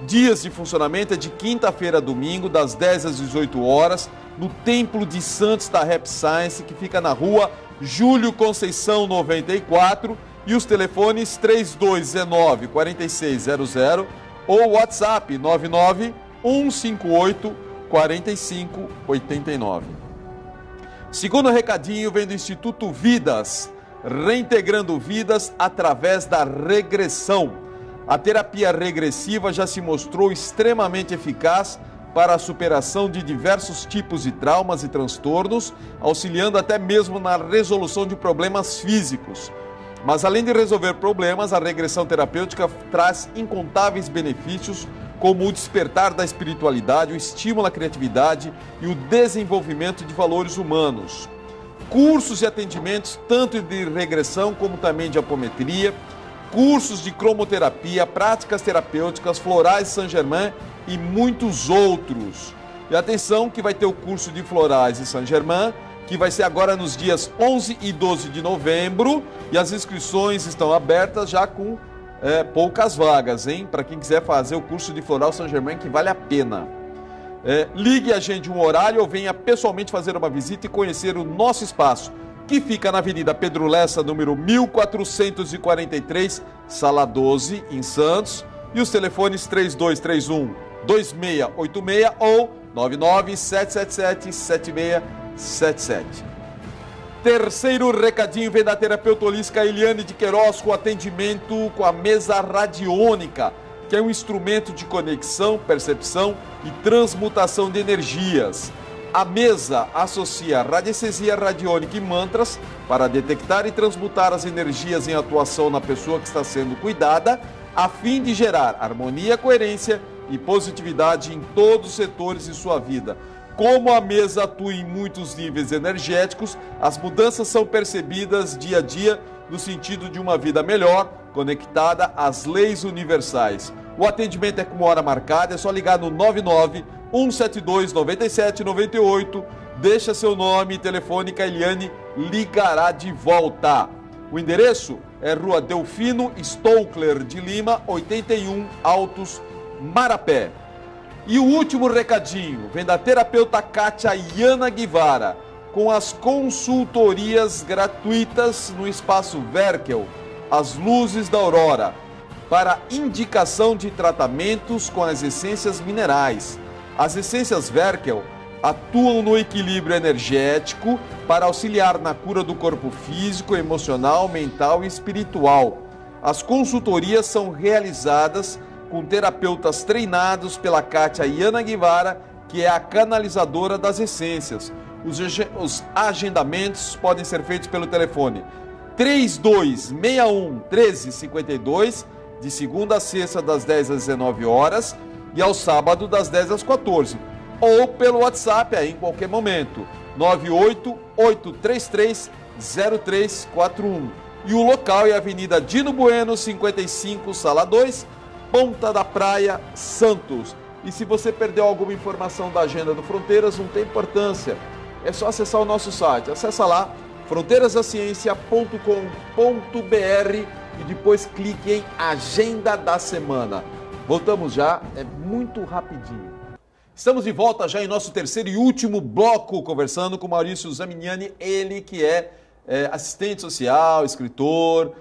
Speaker 1: Dias de funcionamento é de quinta-feira a domingo, das 10 às 18 horas, no Templo de Santos da Rap Science, que fica na rua Júlio Conceição 94, e os telefones 3219-4600 ou WhatsApp 99158-4589. Segundo recadinho vem do Instituto Vidas, reintegrando vidas através da regressão. A terapia regressiva já se mostrou extremamente eficaz para a superação de diversos tipos de traumas e transtornos, auxiliando até mesmo na resolução de problemas físicos. Mas além de resolver problemas, a regressão terapêutica traz incontáveis benefícios, como o despertar da espiritualidade, o estímulo à criatividade e o desenvolvimento de valores humanos. Cursos e atendimentos tanto de regressão como também de apometria, cursos de cromoterapia, práticas terapêuticas, florais Saint-Germain e muitos outros. E atenção que vai ter o curso de florais e Saint-Germain, que vai ser agora nos dias 11 e 12 de novembro, e as inscrições estão abertas já com poucas vagas, hein? Para quem quiser fazer o curso de Floral Saint-Germain, que vale a pena. Ligue e agende um horário ou venha pessoalmente fazer uma visita e conhecer o nosso espaço, que fica na Avenida Pedro Lessa, número 1443, Sala 12, em Santos, e os telefones 3231-2686 ou 99777-7677. Terceiro recadinho vem da terapeuta holística Eliane de Queiroz, com atendimento com a mesa radiônica, que é um instrumento de conexão, percepção e transmutação de energias. A mesa associa radiestesia radiônica e mantras para detectar e transmutar as energias em atuação na pessoa que está sendo cuidada, a fim de gerar harmonia, coerência e positividade em todos os setores de sua vida. Como a mesa atua em muitos níveis energéticos, as mudanças são percebidas dia a dia no sentido de uma vida melhor, conectada às leis universais. O atendimento é com hora marcada, é só ligar no 99-172-9798, deixa seu nome e telefone que a Eliane ligará de volta. O endereço é Rua Delfino Stoukler de Lima, 81, Altos, Marapé. E o último recadinho vem da terapeuta Kátia Yana Guevara, com as consultorias gratuitas no Espaço Werkel, As Luzes da Aurora, para indicação de tratamentos com as essências minerais. As essências Werkel atuam no equilíbrio energético para auxiliar na cura do corpo físico, emocional, mental e espiritual. As consultorias são realizadas com terapeutas treinados pela Kátia Yana Guevara, que é a canalizadora das essências. Os agendamentos podem ser feitos pelo telefone 3261-1352, de segunda a sexta, das 10 às 19 horas, e ao sábado, das 10 às 14, ou pelo WhatsApp, aí em qualquer momento, 988330341. E o local é a Avenida Dino Bueno, 55, Sala 2, Ponta da Praia, Santos. E se você perdeu alguma informação da agenda do Fronteiras, não tem importância. É só acessar o nosso site. Acessa lá, fronteirasdaciencia.com.br, e depois clique em Agenda da Semana. Voltamos já, é muito rapidinho. Estamos de volta já em nosso terceiro e último bloco, conversando com Maurício Zaminiani, ele que é assistente social, escritor,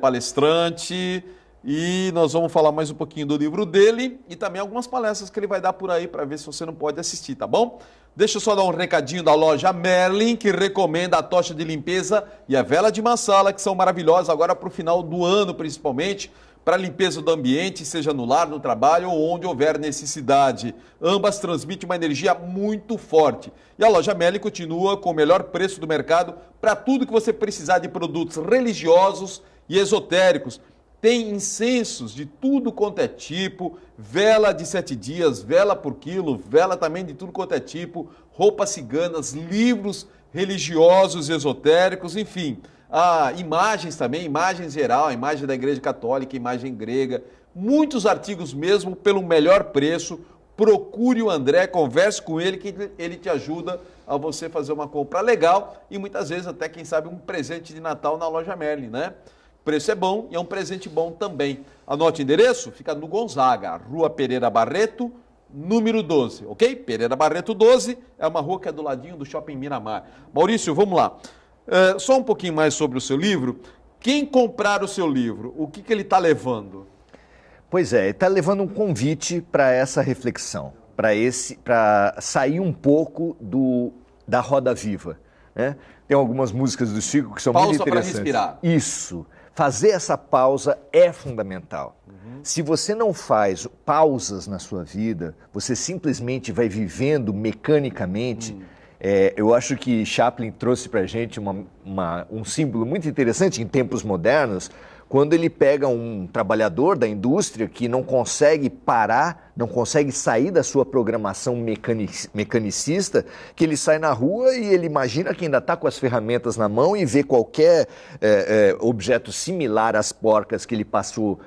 Speaker 1: palestrante, e nós vamos falar mais um pouquinho do livro dele e também algumas palestras que ele vai dar por aí para ver se você não pode assistir, tá bom? Deixa eu só dar um recadinho da loja Merlin, que recomenda a tocha de limpeza e a vela de massala, que são maravilhosas agora para o final do ano, principalmente, para a limpeza do ambiente, seja no lar, no trabalho ou onde houver necessidade. Ambas transmitem uma energia muito forte. E a loja Merlin continua com o melhor preço do mercado para tudo que você precisar de produtos religiosos e esotéricos. Tem incensos de tudo quanto é tipo, vela de 7 dias, vela por quilo, vela também de tudo quanto é tipo, roupas ciganas, livros religiosos, esotéricos, enfim. Imagens também, imagem geral, imagem da Igreja Católica, imagem grega, muitos artigos mesmo pelo melhor preço. Procure o André, converse com ele, que ele te ajuda a você fazer uma compra legal e muitas vezes até, quem sabe, um presente de Natal na loja Merlin, né? O preço é bom e é um presente bom também. Anote o endereço, fica no Gonzaga, Rua Pereira Barreto, número 12, ok? Pereira Barreto 12 é uma rua que é do ladinho do Shopping Miramar. Maurício, vamos lá. Só um pouquinho mais sobre o seu livro. Quem comprar o seu livro, o que ele está levando?
Speaker 2: Pois é, ele está levando um convite para essa reflexão, para sair um pouco da roda viva, né? Tem algumas músicas do Chico que são muito interessantes.
Speaker 1: Pausa para respirar.
Speaker 2: Isso. Fazer essa pausa é fundamental. Se você não faz pausas na sua vida, você simplesmente vai vivendo mecanicamente. Eu acho que Chaplin trouxe para a gente um símbolo muito interessante em tempos modernos, quando ele pega um trabalhador da indústria que não consegue parar, não consegue sair da sua programação mecanicista, que ele sai na rua e ele imagina que ainda está com as ferramentas na mão e vê qualquer objeto similar às porcas que ele passou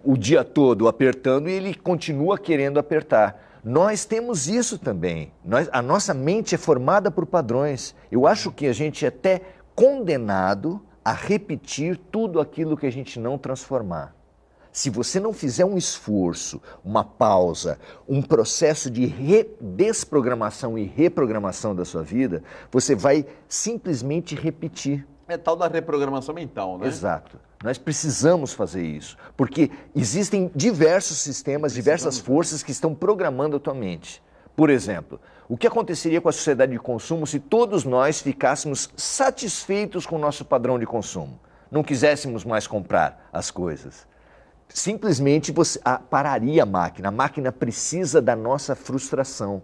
Speaker 2: o dia todo apertando e ele continua querendo apertar. Nós temos isso também. A nossa mente é formada por padrões. Eu acho que a gente é até condenado a repetir tudo aquilo que a gente não transformar. Se você não fizer um esforço, uma pausa, um processo de desprogramação e reprogramação da sua vida, você vai simplesmente repetir.
Speaker 1: É tal da reprogramação mental, né?
Speaker 2: Exato. Nós precisamos fazer isso, porque existem diversos sistemas, diversas forças que estão programando a tua mente. Por exemplo, o que aconteceria com a sociedade de consumo se todos nós ficássemos satisfeitos com o nosso padrão de consumo? Não quiséssemos mais comprar as coisas. Simplesmente você pararia a máquina precisa da nossa frustração.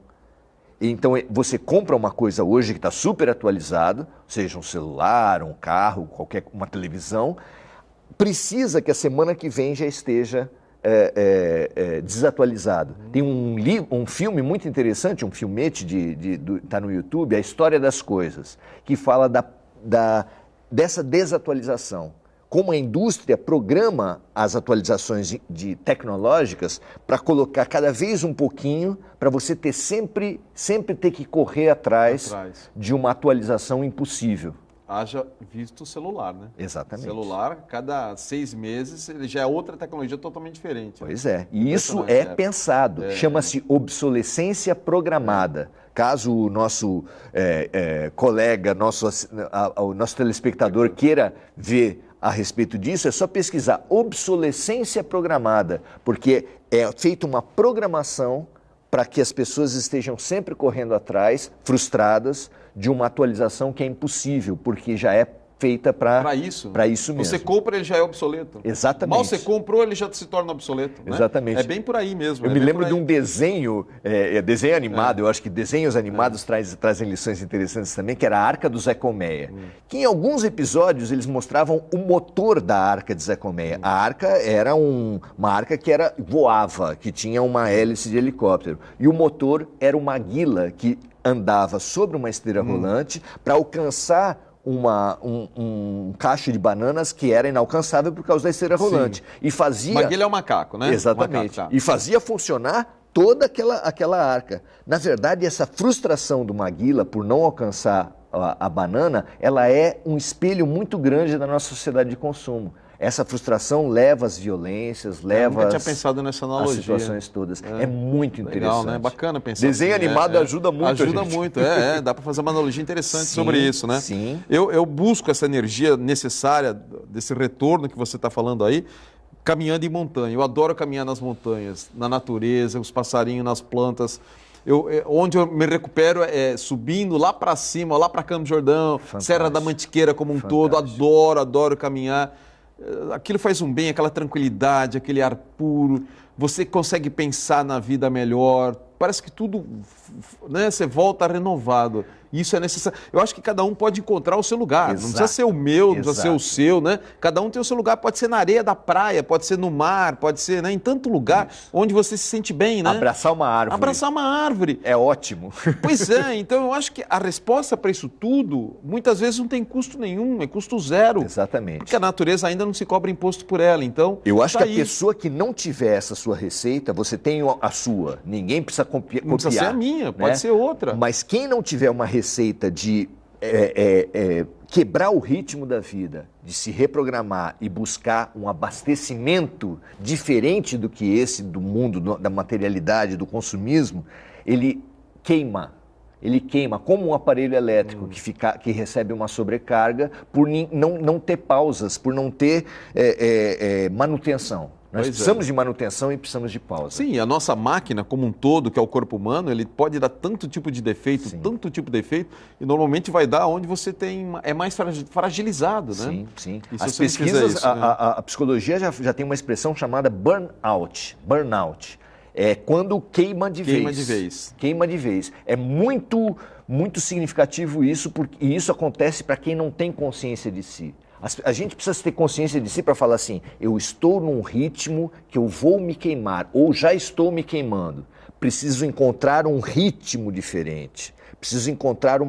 Speaker 2: Então você compra uma coisa hoje que está super atualizado, seja um celular, um carro, uma televisão, precisa que a semana que vem já esteja desatualizado. Tem um filme muito interessante, um filmete tá no YouTube, A História das Coisas, que fala dessa desatualização. Como a indústria programa as atualizações tecnológicas para colocar cada vez um pouquinho, para você ter sempre ter que correr atrás de uma atualização impossível.
Speaker 1: Haja visto o celular, né?
Speaker 2: Exatamente.
Speaker 1: O celular, cada 6 meses, ele já é outra tecnologia totalmente diferente.
Speaker 2: Pois é. E isso é pensado. Chama-se obsolescência programada. Caso o nosso colega, o nosso telespectador queira ver a respeito disso, é só pesquisar obsolescência programada, porque é feita uma programação para que as pessoas estejam sempre correndo atrás, frustradas, de uma atualização que é impossível, porque já é feita para isso mesmo.
Speaker 1: Você compra, ele já é obsoleto.
Speaker 2: Exatamente.
Speaker 1: Mal você comprou, ele já se torna obsoleto. Né?
Speaker 2: Exatamente.
Speaker 1: É bem por aí mesmo.
Speaker 2: Eu me lembro de um desenho, desenho animado, eu acho que desenhos animados trazem lições interessantes também, que era a Arca do Zé Colmeia, que em alguns episódios eles mostravam o motor da Arca de Zé Colmeia. A Arca era uma arca que voava, que tinha uma hélice de helicóptero, e o motor era uma guila que andava sobre uma esteira rolante para alcançar um cacho de bananas que era inalcançável por causa da esteira rolante. E fazia...
Speaker 1: Maguila é o macaco, né?
Speaker 2: Exatamente.
Speaker 1: Macaco, tá.
Speaker 2: E fazia funcionar toda aquela arca. Na verdade, essa frustração do Maguila por não alcançar a banana, ela é um espelho muito grande da nossa sociedade de consumo. essa frustração leva às violências,
Speaker 1: Eu
Speaker 2: leva
Speaker 1: nunca tinha pensado nessa
Speaker 2: às
Speaker 1: analogia.
Speaker 2: situações todas. É muito interessante.
Speaker 1: Legal, né? Bacana pensar
Speaker 2: Desenho
Speaker 1: assim,
Speaker 2: animado ajuda muito a
Speaker 1: Ajuda
Speaker 2: gente.
Speaker 1: muito, dá para fazer uma analogia interessante
Speaker 2: Sim,
Speaker 1: sobre isso, né?
Speaker 2: sim.
Speaker 1: Eu busco essa energia necessária desse retorno que você está falando aí, caminhando em montanha. Eu adoro caminhar nas montanhas, na natureza, os passarinhos, nas plantas. Onde eu me recupero é subindo lá para cima, lá para Campos do Jordão,
Speaker 2: Fantástico.
Speaker 1: Serra da Mantiqueira como um todo. Adoro caminhar. Aquilo faz um bem, aquela tranquilidade, aquele ar puro. Você consegue pensar na vida melhor. Parece que tudo, né, você volta renovado. Isso é necessário. Eu acho que cada um pode encontrar o seu lugar.
Speaker 2: Exato.
Speaker 1: Não precisa ser o meu, não precisa ser o
Speaker 2: Exato.
Speaker 1: seu, né? Cada um tem o seu lugar. Pode ser na areia da praia, pode ser no mar, pode ser, né, em tanto lugar onde você se sente bem, né?
Speaker 2: Abraçar uma árvore.
Speaker 1: Abraçar uma árvore.
Speaker 2: É ótimo.
Speaker 1: Pois é, então eu acho que a resposta para isso tudo, muitas vezes não tem custo nenhum, é custo zero.
Speaker 2: Exatamente.
Speaker 1: Porque a natureza ainda não se cobra imposto por ela, então...
Speaker 2: Eu acho
Speaker 1: tá
Speaker 2: que a pessoa que não tiver essa sua receita, você tem a sua. Ninguém precisa copiar.
Speaker 1: Não precisa ser a minha, pode ser outra.
Speaker 2: Mas quem não tiver uma receita de quebrar o ritmo da vida, de se reprogramar e buscar um abastecimento diferente do que esse do mundo, da materialidade, do consumismo, ele queima. Ele queima como um aparelho elétrico que recebe uma sobrecarga por não ter pausas, por não ter manutenção. Nós precisamos de manutenção e precisamos de pausa.
Speaker 1: Sim, a nossa máquina como um todo, que é o corpo humano, ele pode dar tanto tipo de defeito, tanto tipo de defeito, e normalmente vai dar onde você é mais fragilizado, né?
Speaker 2: Sim, sim.
Speaker 1: E
Speaker 2: As
Speaker 1: se você não fizer
Speaker 2: pesquisas,
Speaker 1: isso, né?
Speaker 2: a psicologia já tem uma expressão chamada burnout. Burnout. É quando queima de vez. Queima de vez. É muito, muito significativo isso, e isso acontece para quem não tem consciência de si. A gente precisa ter consciência de si para falar assim, eu estou num ritmo que eu vou me queimar, ou já estou me queimando. Preciso encontrar um ritmo diferente. Preciso encontrar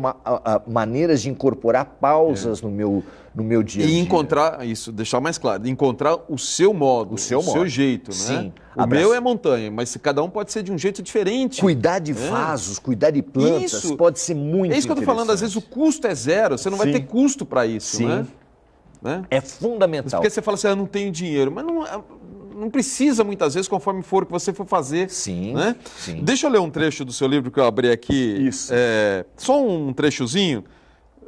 Speaker 2: maneiras de incorporar pausas no meu dia a dia.
Speaker 1: E encontrar, isso, deixar mais claro, encontrar o seu modo, o seu jeito, né?
Speaker 2: Sim.
Speaker 1: O meu é montanha, mas cada um pode ser de um jeito diferente.
Speaker 2: Cuidar de vasos, cuidar de plantas, pode ser muito interessante.
Speaker 1: É isso que eu estou falando, às vezes o custo é zero, você não vai ter custo para isso, né?
Speaker 2: É fundamental.
Speaker 1: Porque você fala assim, eu não tenho dinheiro, mas não precisa muitas vezes, conforme for o que você for fazer.
Speaker 2: Sim,
Speaker 1: né?
Speaker 2: sim.
Speaker 1: Deixa eu ler um trecho do seu livro que eu abri aqui.
Speaker 2: Isso.
Speaker 1: Só um trechozinho,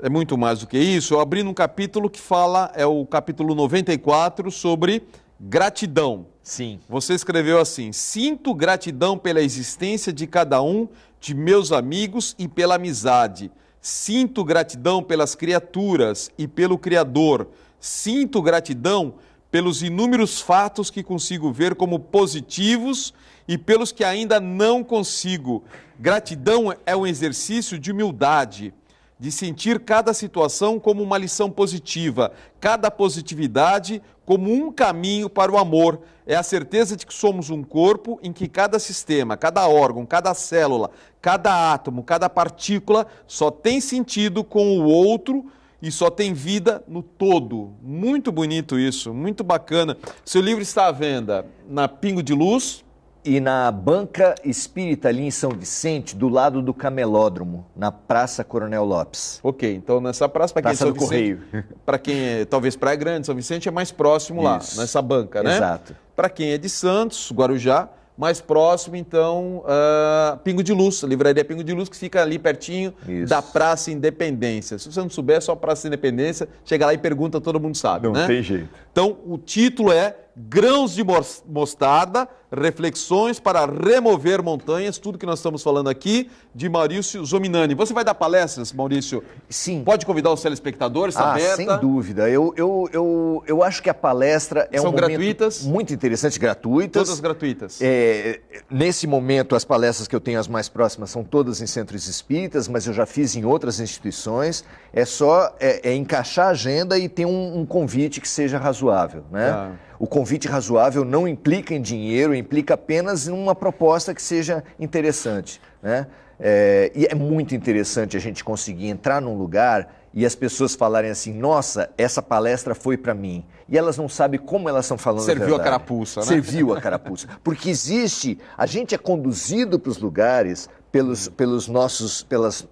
Speaker 1: é muito mais do que isso. Eu abri num capítulo que fala, é o capítulo 94, sobre gratidão.
Speaker 2: Sim.
Speaker 1: Você escreveu assim, sinto gratidão pela existência de cada um de meus amigos e pela amizade. Sinto gratidão pelas criaturas e pelo Criador. Sinto gratidão pelos inúmeros fatos que consigo ver como positivos e pelos que ainda não consigo. Gratidão é um exercício de humildade, de sentir cada situação como uma lição positiva, cada positividade como um caminho para o amor. É a certeza de que somos um corpo em que cada sistema, cada órgão, cada célula, cada átomo, cada partícula só tem sentido com o outro e só tem vida no todo. Muito bonito isso, muito bacana. Seu livro está à venda na Pingo de Luz.
Speaker 2: E na Banca Espírita, ali em São Vicente, do lado do Camelódromo, na Praça Coronel Lopes.
Speaker 1: Ok, então nessa praça, para quem é São Vicente, para quem é, talvez Praia Grande, São Vicente é mais próximo lá, nessa banca, né?
Speaker 2: Exato.
Speaker 1: Para quem é de Santos, Guarujá, mais próximo, então, Pingo de Luz, Livraria Pingo de Luz, que fica ali pertinho da Praça Independência. Se você não souber, é só Praça Independência, chega lá e pergunta, todo mundo sabe, né?
Speaker 2: Não tem jeito.
Speaker 1: Então, o título é Grãos de Mostarda, Reflexões para Remover Montanhas, tudo que nós estamos falando aqui, de Maurício Zominani. Você vai dar palestras, Maurício?
Speaker 2: Sim.
Speaker 1: Pode convidar os telespectadores, está aberta?
Speaker 2: Sem dúvida. Eu acho que a palestra é
Speaker 1: São
Speaker 2: um momento
Speaker 1: gratuitas?
Speaker 2: Muito interessante, gratuitas.
Speaker 1: Todas gratuitas.
Speaker 2: Nesse momento, as palestras que eu tenho as mais próximas são todas em centros espíritas, mas eu já fiz em outras instituições. É só encaixar a agenda e ter um convite que seja razoável, né? O convite razoável não implica em dinheiro, implica apenas em uma proposta que seja interessante, né? E é muito interessante a gente conseguir entrar num lugar e as pessoas falarem assim, nossa, essa palestra foi para mim. E elas não sabem como elas estão falando a verdade.
Speaker 1: Serviu a carapuça, né?
Speaker 2: Serviu a carapuça. Porque a gente é conduzido para os lugares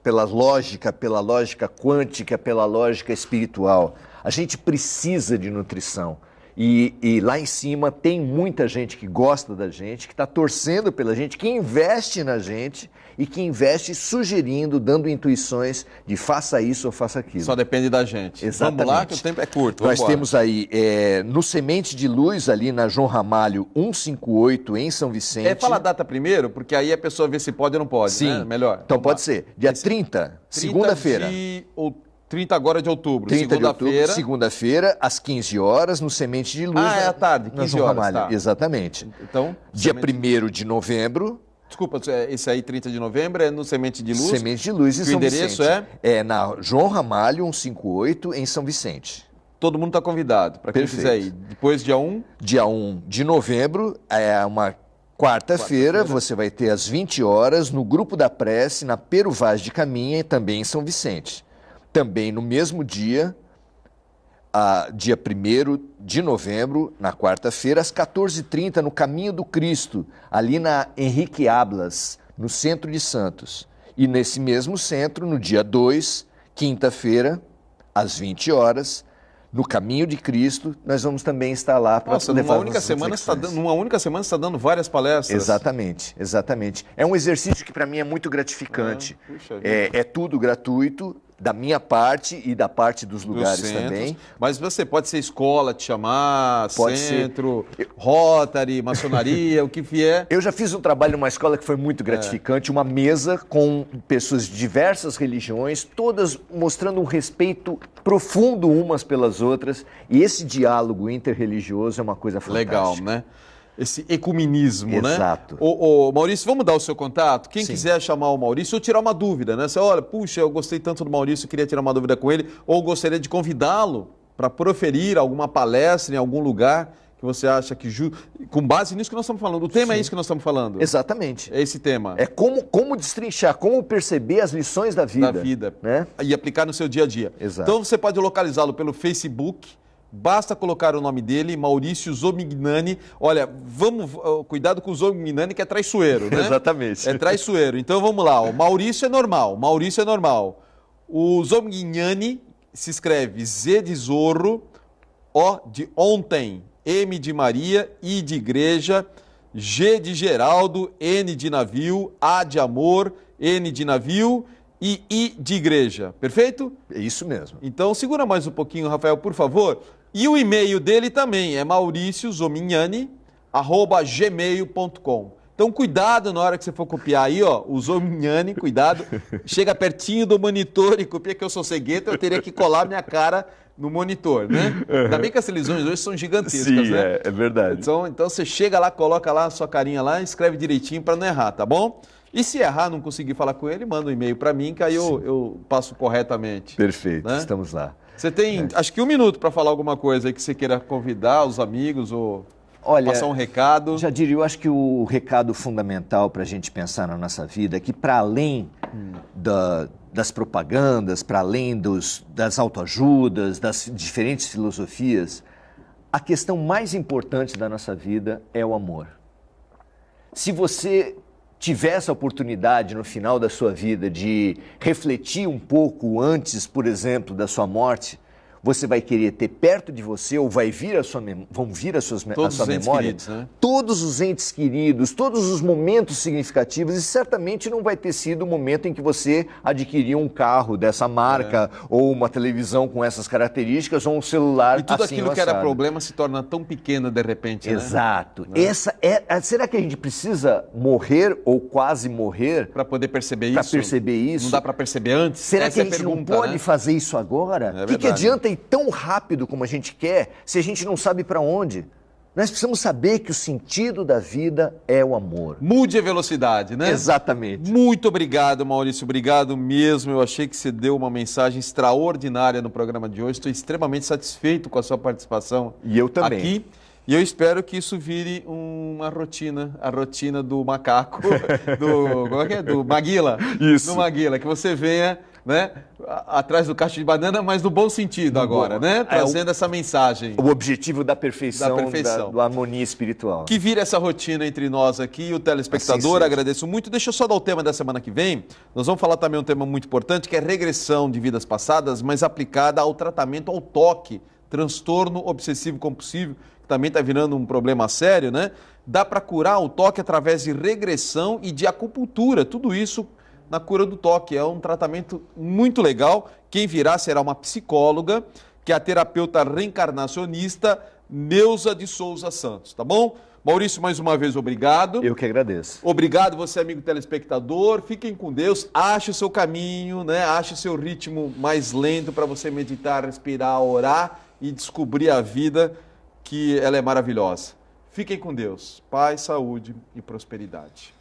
Speaker 2: pela lógica quântica, pela lógica espiritual. A gente precisa de nutrição. E lá em cima tem muita gente que gosta da gente, que está torcendo pela gente, que investe na gente e que investe sugerindo, dando intuições de faça isso ou faça aquilo.
Speaker 1: Só depende da gente.
Speaker 2: Exatamente.
Speaker 1: Vamos lá, que o tempo é curto.
Speaker 2: Nós temos aí, no Semente de Luz, ali na João Ramalho 158, em São Vicente.
Speaker 1: Fala a data primeiro, porque aí a pessoa vê se pode ou não pode,
Speaker 2: Sim.
Speaker 1: né? Melhor.
Speaker 2: Então pode ser. Dia 30, segunda-feira.
Speaker 1: 30 agora de outubro,
Speaker 2: 30 de outubro,
Speaker 1: segunda-feira.
Speaker 2: segunda-feira, às 15 horas, no Semente de Luz.
Speaker 1: É à tarde, 15
Speaker 2: João
Speaker 1: horas,
Speaker 2: Ramalho.
Speaker 1: tá.
Speaker 2: Exatamente.
Speaker 1: Então,
Speaker 2: Dia 1º de novembro.
Speaker 1: Desculpa, esse aí, 30 de novembro, é no Semente de Luz.
Speaker 2: Semente de Luz em São Vicente.
Speaker 1: O endereço é?
Speaker 2: É na João Ramalho 158, em São Vicente.
Speaker 1: Todo mundo está convidado, para quem quiser ir. Depois, dia 1?
Speaker 2: Dia 1 de novembro, é uma quarta-feira, você vai ter às 20 horas, no Grupo da Prece, na Pero Vaz de Caminha, também em São Vicente. Também no mesmo dia, dia 1º de novembro, na quarta-feira, às 14h30, no Caminho do Cristo, ali na Henrique Ablas, no centro de Santos. E nesse mesmo centro, no dia 2, quinta-feira, às 20 horas, no Caminho de Cristo, nós vamos também estar lá para levar
Speaker 1: numa única semana você está dando várias palestras.
Speaker 2: Exatamente, exatamente. É um exercício que para mim é muito gratificante. É tudo gratuito, da minha parte e da parte dos lugares também.
Speaker 1: Mas você pode ser escola, te chamar,
Speaker 2: pode
Speaker 1: centro, Rotary, maçonaria, o que vier.
Speaker 2: Eu já fiz um trabalho numa escola que foi muito gratificante, uma mesa com pessoas de diversas religiões, todas mostrando um respeito profundo umas pelas outras, e esse diálogo interreligioso é uma coisa fantástica.
Speaker 1: Legal, né? Esse ecumenismo, né?
Speaker 2: Exato.
Speaker 1: Ô, Maurício, vamos dar o seu contato? Quem
Speaker 2: Sim.
Speaker 1: quiser chamar o Maurício ou tirar uma dúvida, né? Você olha, puxa, eu gostei tanto do Maurício, queria tirar uma dúvida com ele, ou gostaria de convidá-lo para proferir alguma palestra em algum lugar que você acha que... Com base nisso que nós estamos falando. O tema é isso que nós estamos falando.
Speaker 2: Exatamente.
Speaker 1: É esse tema.
Speaker 2: É como destrinchar, como perceber as lições da vida. Né?
Speaker 1: E aplicar no seu dia a dia.
Speaker 2: Exato.
Speaker 1: Então você pode localizá-lo pelo Facebook. Basta colocar o nome dele, Maurício Zomignani. Olha, cuidado com o Zomignani, que é traiçoeiro, né?
Speaker 2: Exatamente.
Speaker 1: É traiçoeiro. Então vamos lá, o Maurício é normal. O Zomignani se escreve Z de Zorro, O de ontem, M de Maria, I de igreja, G de Geraldo, N de navio, A de amor, N de navio e I de igreja. Perfeito?
Speaker 2: É isso mesmo.
Speaker 1: Então segura mais um pouquinho, Rafael, por favor. E o e-mail dele também é mauriciozomignani@gmail.com. Então cuidado na hora que você for copiar aí, ó, o Zomignani, cuidado. Chega pertinho do monitor e copia, que eu sou cegueta, eu teria que colar minha cara no monitor, né? Ainda bem que as televisões hoje são gigantescas,
Speaker 2: Sim,
Speaker 1: né?
Speaker 2: é verdade.
Speaker 1: Então você chega lá, coloca lá a sua carinha lá, escreve direitinho para não errar, tá bom? E se errar, não conseguir falar com ele, manda um e-mail para mim, que aí eu passo corretamente.
Speaker 2: Perfeito,
Speaker 1: né?
Speaker 2: Estamos lá.
Speaker 1: Você tem, acho que 1 minuto para falar alguma coisa aí que você queira convidar os amigos ou passar um recado.
Speaker 2: Já diria, eu acho que o recado fundamental para a gente pensar na nossa vida é que, para além das propagandas, para além das autoajudas, das diferentes filosofias, a questão mais importante da nossa vida é o amor. Se você tiver essa oportunidade no final da sua vida de refletir um pouco antes, por exemplo, da sua morte, você vai querer ter perto de você, ou vão vir a sua memória,
Speaker 1: queridos, né?
Speaker 2: Todos os entes queridos, todos os momentos significativos, e certamente não vai ter sido o momento em que você adquiriu um carro dessa marca, ou uma televisão com essas características, ou um celular assim.
Speaker 1: E tudo aquilo que era problema se torna tão pequeno de repente, né?
Speaker 2: Exato. Será que a gente precisa morrer ou quase morrer
Speaker 1: para poder perceber isso?
Speaker 2: Para perceber isso?
Speaker 1: Não dá para perceber antes?
Speaker 2: Será
Speaker 1: Essa
Speaker 2: que a gente não pode fazer isso agora? O que adianta ir tão rápido como a gente quer se a gente não sabe para onde? Nós precisamos saber que o sentido da vida é o amor.
Speaker 1: Mude a velocidade, né?
Speaker 2: Exatamente.
Speaker 1: Muito obrigado, Maurício. Obrigado mesmo. Eu achei que você deu uma mensagem extraordinária no programa de hoje. Estou extremamente satisfeito com a sua participação.
Speaker 2: E eu também.
Speaker 1: Aqui. E eu espero que isso vire uma rotina, a rotina do macaco, do Maguila.
Speaker 2: Isso.
Speaker 1: Do Maguila, que você venha, né, atrás do cacho de banana, mas no bom sentido agora, né? Trazendo essa mensagem.
Speaker 2: O objetivo da perfeição, da harmonia espiritual.
Speaker 1: Que vira essa rotina entre nós aqui e o telespectador. Assim agradeço muito. Deixa eu só dar o tema da semana que vem. Nós vamos falar também um tema muito importante, que é regressão de vidas passadas, mas aplicada ao tratamento, ao toque transtorno obsessivo compulsivo, que também está virando um problema sério, né? Dá para curar o toque através de regressão e de acupuntura, tudo isso na cura do toque. É um tratamento muito legal. Quem virá será uma psicóloga, que é a terapeuta reencarnacionista Neuza de Souza Santos, tá bom? Maurício, mais uma vez, obrigado.
Speaker 2: Eu que agradeço.
Speaker 1: Obrigado, você, amigo telespectador. Fiquem com Deus. Ache o seu caminho, né? Ache o seu ritmo mais lento para você meditar, respirar, orar e descobrir a vida, que ela é maravilhosa. Fiquem com Deus. Paz, saúde e prosperidade.